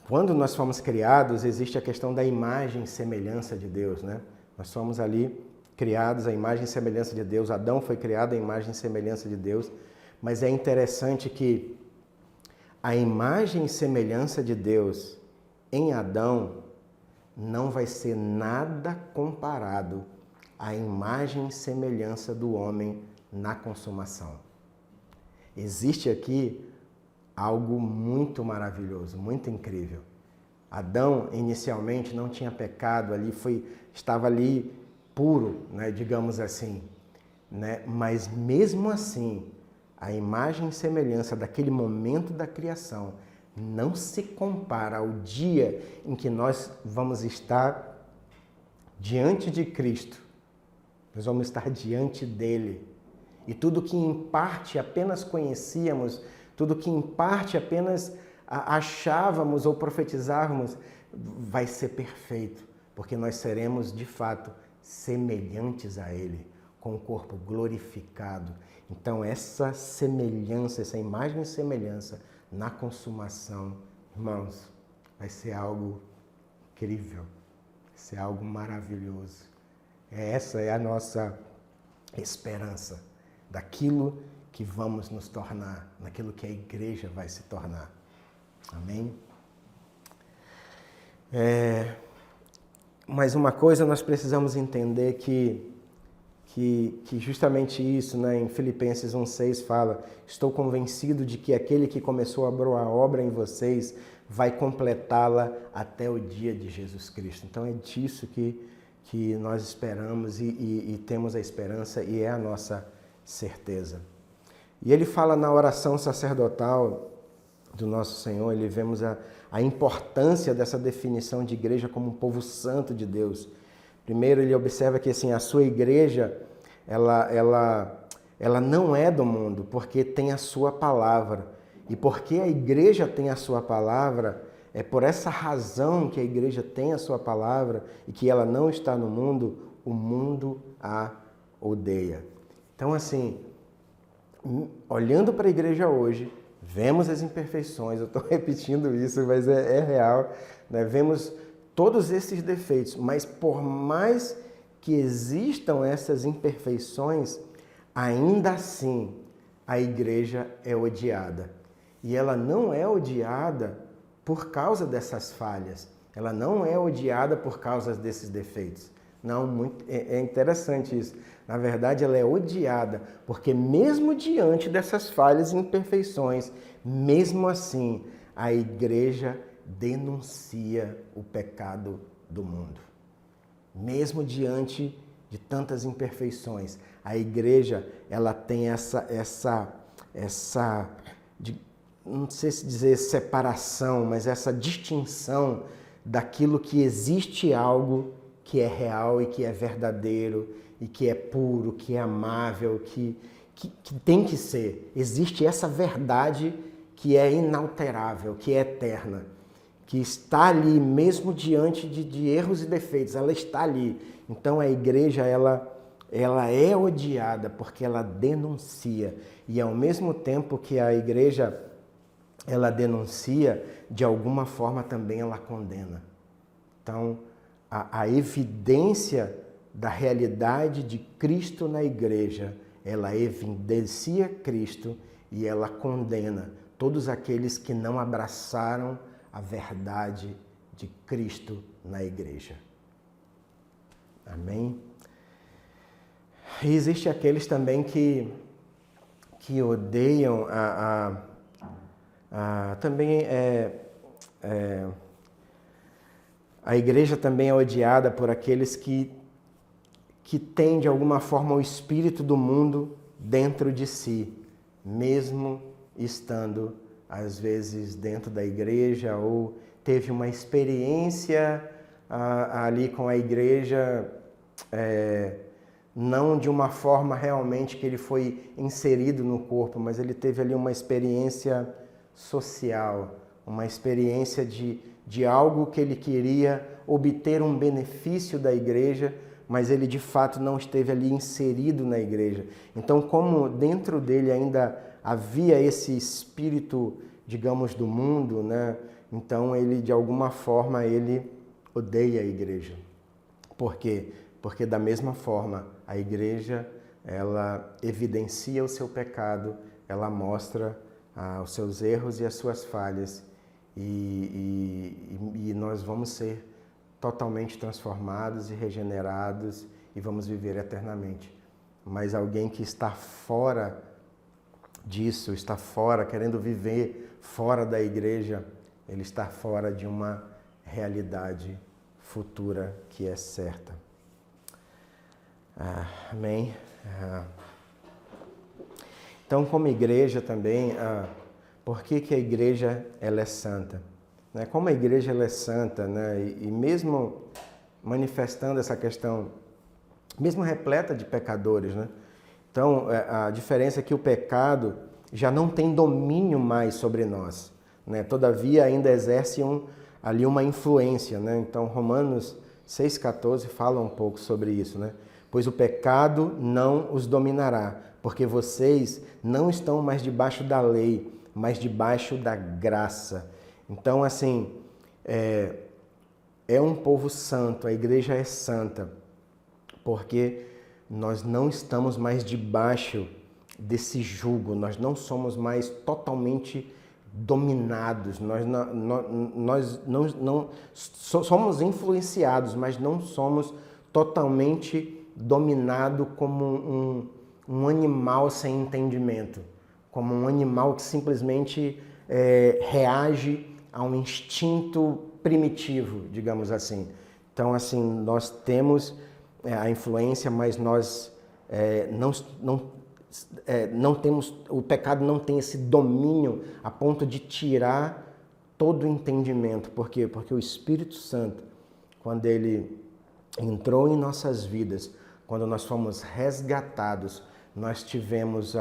S5: quando nós fomos criados, existe a questão da imagem e semelhança de Deus, né? Nós fomos ali criados à imagem e semelhança de Deus. Adão foi criado à imagem e semelhança de Deus, mas é interessante que a imagem e semelhança de Deus em Adão não vai ser nada comparado à imagem e semelhança do homem na consumação. Existe aqui algo muito maravilhoso, muito incrível. Adão, inicialmente, não tinha pecado, estava ali puro, né, digamos assim, né? Mas mesmo assim, a imagem e semelhança daquele momento da criação não se compara ao dia em que nós vamos estar diante de Cristo. Nós vamos estar diante dele. E tudo que em parte apenas conhecíamos, tudo que em parte apenas achávamos ou profetizávamos, vai ser perfeito, porque nós seremos de fato semelhantes a ele, com o corpo glorificado. Então essa semelhança, essa imagem e semelhança na consumação, irmãos, vai ser algo incrível, vai ser algo maravilhoso. Essa é a nossa esperança daquilo que vamos nos tornar, naquilo que a igreja vai se tornar. Amém? Mas uma coisa nós precisamos entender que justamente isso, né, em Filipenses 1,6 fala: estou convencido de que aquele que começou a boa obra em vocês vai completá-la até o dia de Jesus Cristo. Então é disso que nós esperamos e temos a esperança e é a nossa certeza. E ele fala na oração sacerdotal do nosso Senhor, ele vemos a importância dessa definição de igreja como um povo santo de Deus. Primeiro, ele observa que assim, a sua igreja, ela não é do mundo, porque tem a sua palavra. E porque a igreja tem a sua palavra, é por essa razão que a igreja tem a sua palavra e que ela não está no mundo, o mundo a odeia. Então, assim, olhando para a igreja hoje, vemos as imperfeições, eu estou repetindo isso, mas é real, né? Vemos todos esses defeitos, mas por mais que existam essas imperfeições, ainda assim a igreja é odiada. E ela não é odiada por causa dessas falhas, ela não é odiada por causa desses defeitos. Não, é interessante isso. Na verdade, ela é odiada porque mesmo diante dessas falhas e imperfeições, mesmo assim, a igreja denuncia o pecado do mundo. Mesmo diante de tantas imperfeições, a igreja ela tem essa não sei se dizer separação, mas essa distinção daquilo que existe algo que é real e que é verdadeiro e que é puro, que é amável, que tem que ser. Existe essa verdade que é inalterável, que é eterna, que está ali mesmo diante de erros e defeitos, ela está ali. Então a igreja, ela é odiada porque ela denuncia, e ao mesmo tempo que a igreja ela denuncia, de alguma forma também ela condena. Então a evidência da realidade de Cristo na igreja, ela evidencia Cristo e ela condena todos aqueles que não abraçaram a verdade de Cristo na igreja. Amém? E existe aqueles também que odeiam também a igreja também é odiada por aqueles que têm de alguma forma o espírito do mundo dentro de si, mesmo estando às vezes dentro da igreja, ou teve uma experiência ali com a igreja, não de uma forma realmente que ele foi inserido no corpo, mas ele teve ali uma experiência social, uma experiência de algo que ele queria obter um benefício da igreja, mas ele de fato não esteve ali inserido na igreja. Então, como dentro dele ainda havia esse espírito, digamos, do mundo, né? Então ele, de alguma forma, ele odeia a igreja. Por quê? Porque da mesma forma, a igreja, ela evidencia o seu pecado, ela mostra os seus erros e as suas falhas, e nós vamos ser totalmente transformados e regenerados e vamos viver eternamente. Mas alguém que está fora disso, está fora, querendo viver fora da igreja, ele está fora de uma realidade futura que é certa. Amém? Então, como igreja também, por que a igreja ela é santa? Como a igreja ela é santa, né? E mesmo manifestando essa questão, mesmo repleta de pecadores, né? Então, a diferença é que o pecado já não tem domínio mais sobre nós, né? Todavia, ainda exerce ali uma influência, né? Então, Romanos 6,14 fala um pouco sobre isso, né? Pois o pecado não os dominará, porque vocês não estão mais debaixo da lei, mas debaixo da graça. Então, assim, é um povo santo, a igreja é santa, porque nós não estamos mais debaixo desse jugo, nós não somos mais totalmente dominados, nós não somos influenciados, mas não somos totalmente dominados como um animal sem entendimento, como um animal que simplesmente reage a um instinto primitivo, digamos assim. Então, assim, nós temos a influência, mas nós não temos, o pecado não tem esse domínio a ponto de tirar todo o entendimento. Por quê? Porque o Espírito Santo, quando ele entrou em nossas vidas, quando nós fomos resgatados, nós tivemos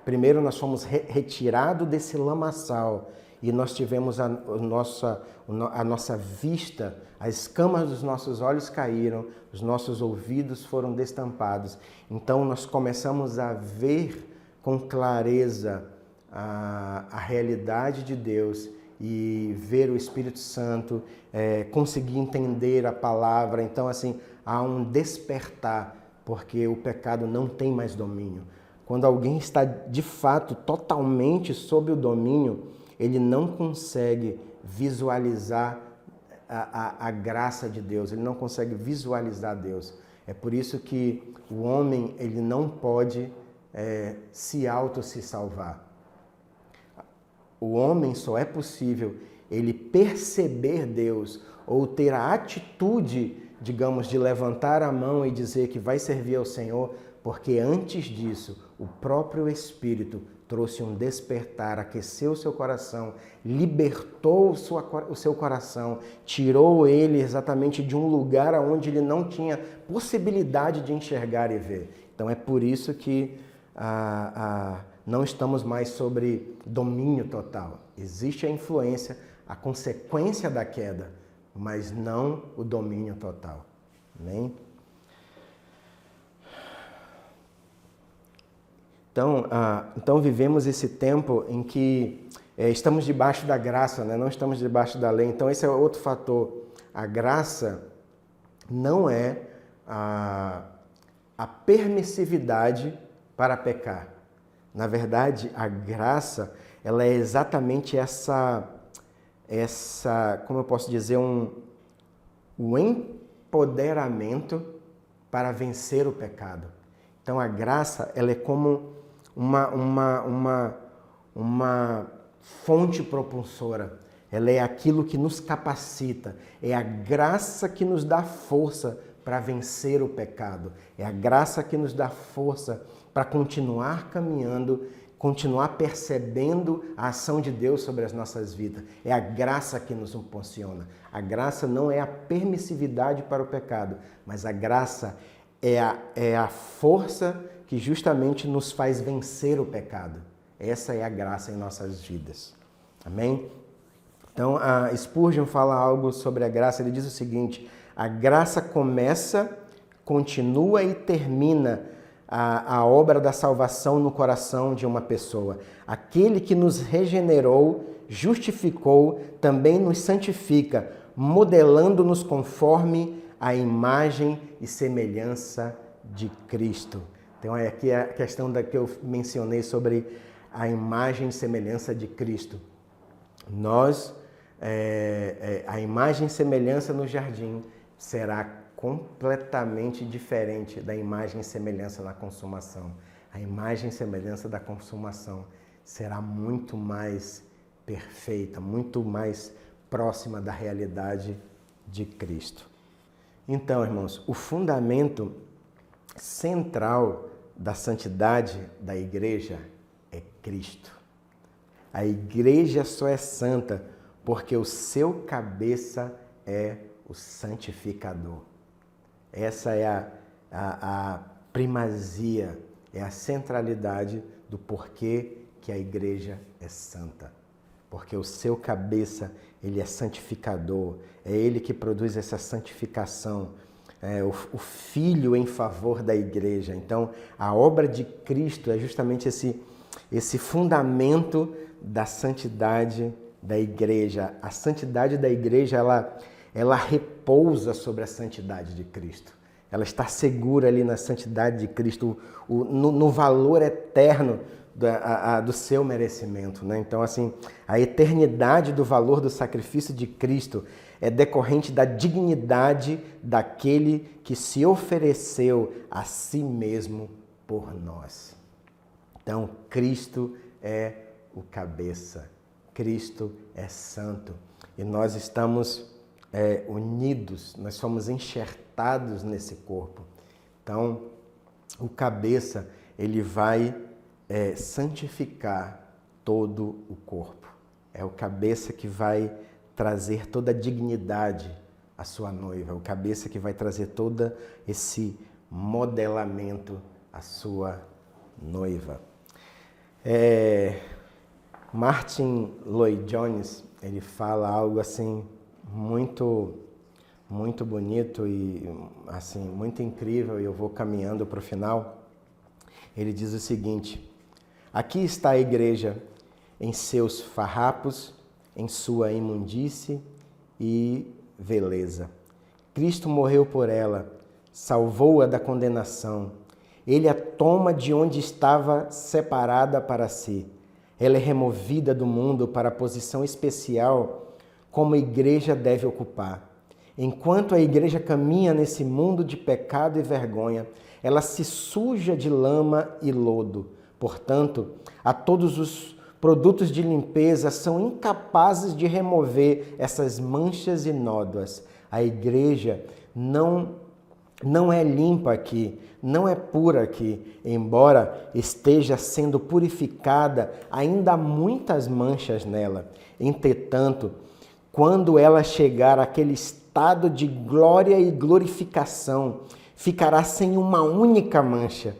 S5: primeiro nós fomos retirados desse lamaçal e nós tivemos a nossa vista, as escamas dos nossos olhos caíram, os nossos ouvidos foram destampados. Então nós começamos a ver com clareza a realidade de Deus e ver o Espírito Santo, conseguir entender a palavra. Então, assim, há um despertar, porque o pecado não tem mais domínio. Quando alguém está, de fato, totalmente sob o domínio, ele não consegue visualizar a graça de Deus, ele não consegue visualizar Deus. É por isso que o homem ele não pode se salvar. O homem só é possível ele perceber Deus ou ter a atitude, digamos, de levantar a mão e dizer que vai servir ao Senhor, porque antes disso o próprio Espírito trouxe um despertar, aqueceu o seu coração, libertou o seu coração, tirou ele exatamente de um lugar onde ele não tinha possibilidade de enxergar e ver. Então é por isso que não estamos mais sobre domínio total. Existe a influência, a consequência da queda, mas não o domínio total. Amém? Então vivemos esse tempo em que estamos debaixo da graça, né? Não estamos debaixo da lei. Então esse é outro fator. A graça não é a permissividade para pecar. Na verdade, a graça, ela é exatamente essa como eu posso dizer, o empoderamento para vencer o pecado. Então a graça, ela é como uma fonte propulsora. Ela é aquilo que nos capacita. É a graça que nos dá força para vencer o pecado. É a graça que nos dá força para continuar caminhando, continuar percebendo a ação de Deus sobre as nossas vidas. É a graça que nos impulsiona. A graça não é a permissividade para o pecado, mas a graça é a força que justamente nos faz vencer o pecado. Essa é a graça em nossas vidas. Amém? Então, a Spurgeon fala algo sobre a graça. Ele diz o seguinte: a graça começa, continua e termina a obra da salvação no coração de uma pessoa. Aquele que nos regenerou, justificou, também nos santifica, modelando-nos conforme a imagem e semelhança de Cristo. Então, aqui é a questão que eu mencionei sobre a imagem e semelhança de Cristo. A imagem e semelhança no jardim será completamente diferente da imagem e semelhança na consumação. A imagem e semelhança da consumação será muito mais perfeita, muito mais próxima da realidade de Cristo. Então, irmãos, o fundamento central da santidade da igreja é Cristo. A igreja só é santa porque o seu cabeça é o santificador. Essa é a primazia, é a centralidade do porquê que a igreja é santa. Porque o seu cabeça, ele é santificador, é ele que produz essa santificação, o Filho em favor da igreja. Então, a obra de Cristo é justamente esse fundamento da santidade da igreja. A santidade da igreja, ela repousa sobre a santidade de Cristo. Ela está segura ali na santidade de Cristo, no valor eterno do seu merecimento, né? Então, assim, a eternidade do valor do sacrifício de Cristo é decorrente da dignidade daquele que se ofereceu a si mesmo por nós. Então, Cristo é o cabeça, Cristo é santo e nós estamos unidos, nós somos enxertados nesse corpo. Então, o cabeça, ele vai santificar todo o corpo. É o cabeça que vai trazer toda a dignidade à sua noiva, é o cabeça que vai trazer todo esse modelamento à sua noiva. Martin Lloyd-Jones, ele fala algo assim muito bonito e assim muito incrível, e eu vou caminhando para o final. Ele diz o seguinte: aqui está a igreja em seus farrapos, em sua imundície e beleza. Cristo morreu por ela, salvou-a da condenação. Ele a toma de onde estava separada para si. Ela é removida do mundo para a posição especial como a igreja deve ocupar. Enquanto a igreja caminha nesse mundo de pecado e vergonha, ela se suja de lama e lodo. Portanto, a todos os produtos de limpeza são incapazes de remover essas manchas e nódoas. A igreja não não é limpa aqui, não é pura aqui. Embora esteja sendo purificada, ainda há muitas manchas nela. Entretanto, quando ela chegar àquele estado de glória e glorificação, ficará sem uma única mancha.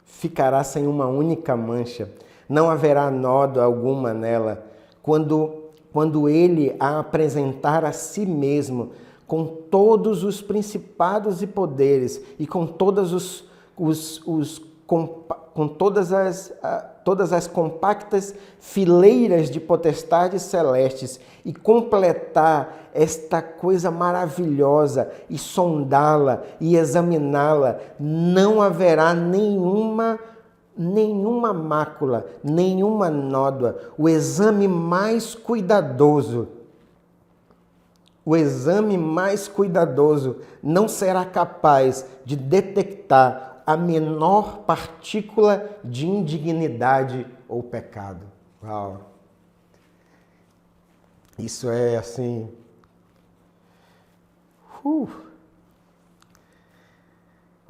S5: Ficará sem uma única mancha. Não haverá nódoa alguma nela. Quando ele a apresentar a si mesmo, com todos os principados e poderes e com todas todas as compactas fileiras de potestades celestes, e completar esta coisa maravilhosa e sondá-la e examiná-la, não haverá nenhuma mácula, nenhuma nódoa. O exame mais cuidadoso não será capaz de detectar a menor partícula de indignidade ou pecado. Uau! Isso é assim... O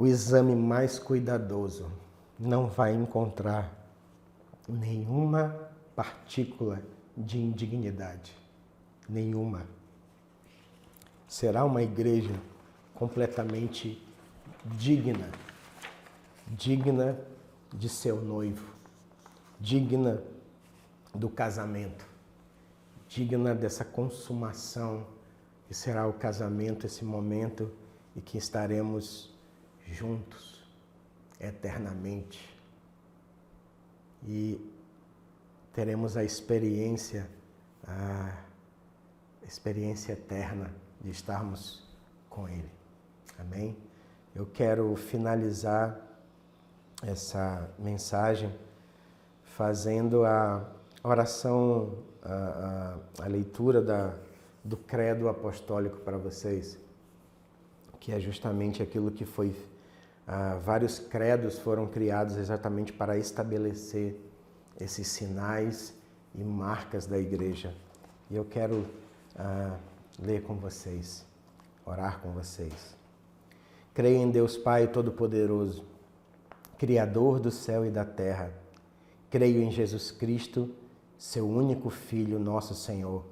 S5: exame mais cuidadoso não vai encontrar nenhuma partícula de indignidade. Nenhuma. Será uma igreja completamente digna de seu noivo, digna do casamento, digna dessa consumação que será o casamento, esse momento em que estaremos juntos eternamente e teremos a experiência eterna de estarmos com Ele. Amém? Eu quero finalizar essa mensagem fazendo a oração, a leitura do credo apostólico para vocês, que é justamente aquilo que foi... vários credos foram criados exatamente para estabelecer esses sinais e marcas da igreja. E eu quero ler com vocês, orar com vocês. Creio em Deus Pai Todo-Poderoso, Criador do céu e da terra. Creio em Jesus Cristo, seu único Filho, nosso Senhor,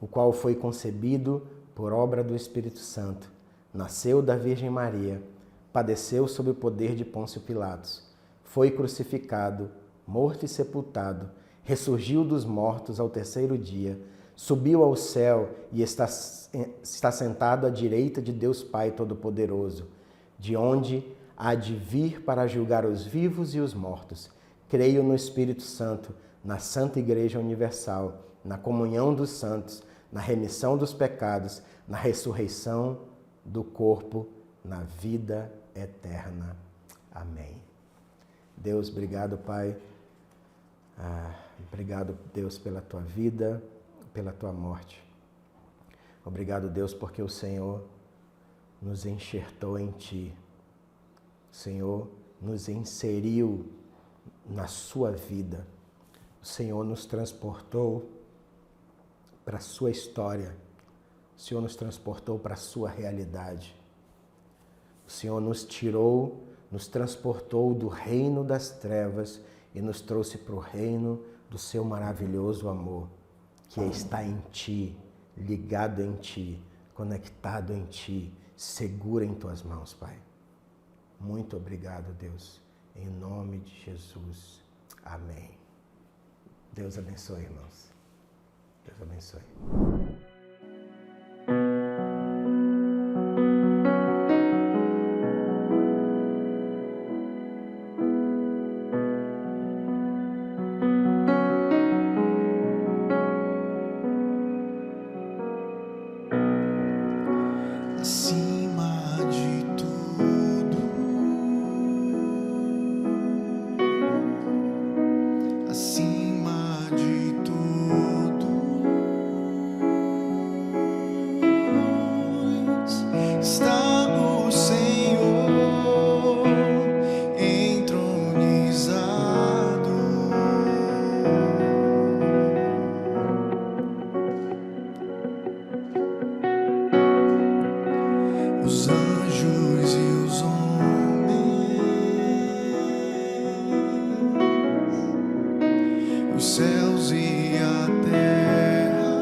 S5: o qual foi concebido por obra do Espírito Santo, nasceu da Virgem Maria, padeceu sob o poder de Pôncio Pilatos, foi crucificado, morto e sepultado, ressurgiu dos mortos ao terceiro dia, subiu ao céu e está sentado à direita de Deus Pai Todo-Poderoso, de onde há de vir para julgar os vivos e os mortos. Creio no Espírito Santo, na Santa Igreja Universal, na comunhão dos santos, na remissão dos pecados, na ressurreição do corpo, na vida eterna. Amém. Deus, obrigado, Pai. Obrigado, Deus, pela Tua vida, pela Tua morte. Obrigado, Deus, porque o Senhor nos enxertou em Ti. O Senhor nos inseriu na Sua vida. O Senhor nos transportou para a Sua história. O Senhor nos transportou para a Sua realidade. O Senhor nos tirou, nos transportou do reino das trevas e nos trouxe para o reino do Seu maravilhoso amor, que está em Ti, ligado em Ti, conectado em Ti, seguro em Tuas mãos, Pai. Muito obrigado, Deus. Em nome de Jesus. Amém. Deus abençoe, irmãos. Deus abençoe.
S6: os anjos e os homens, os céus e a terra,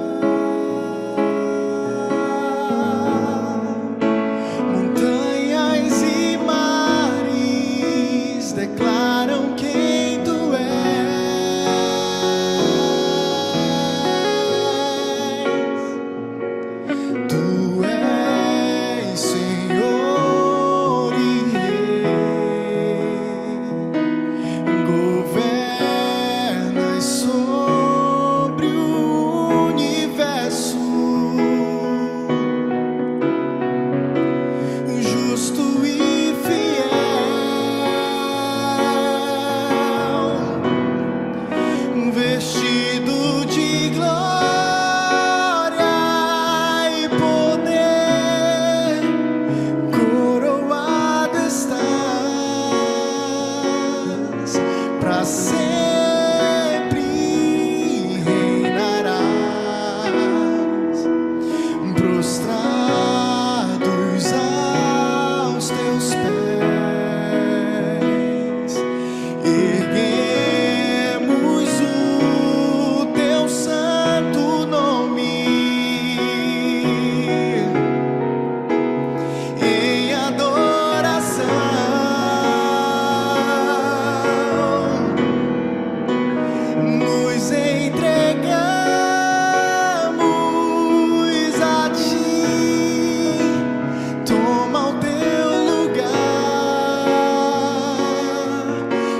S6: montanhas e mares declaram quem tu és. Tu és Senhor e Rei, governas sobre o universo, justo e fiel, vestido de glória e poder, coroado estás, para sempre reinarás, prostrados aos teus pés, erguemos o teu santo nome em adoração. Nos entregamos a ti, toma o teu lugar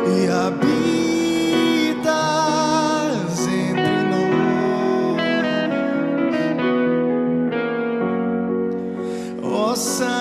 S6: e habitas entre nós, ó Santo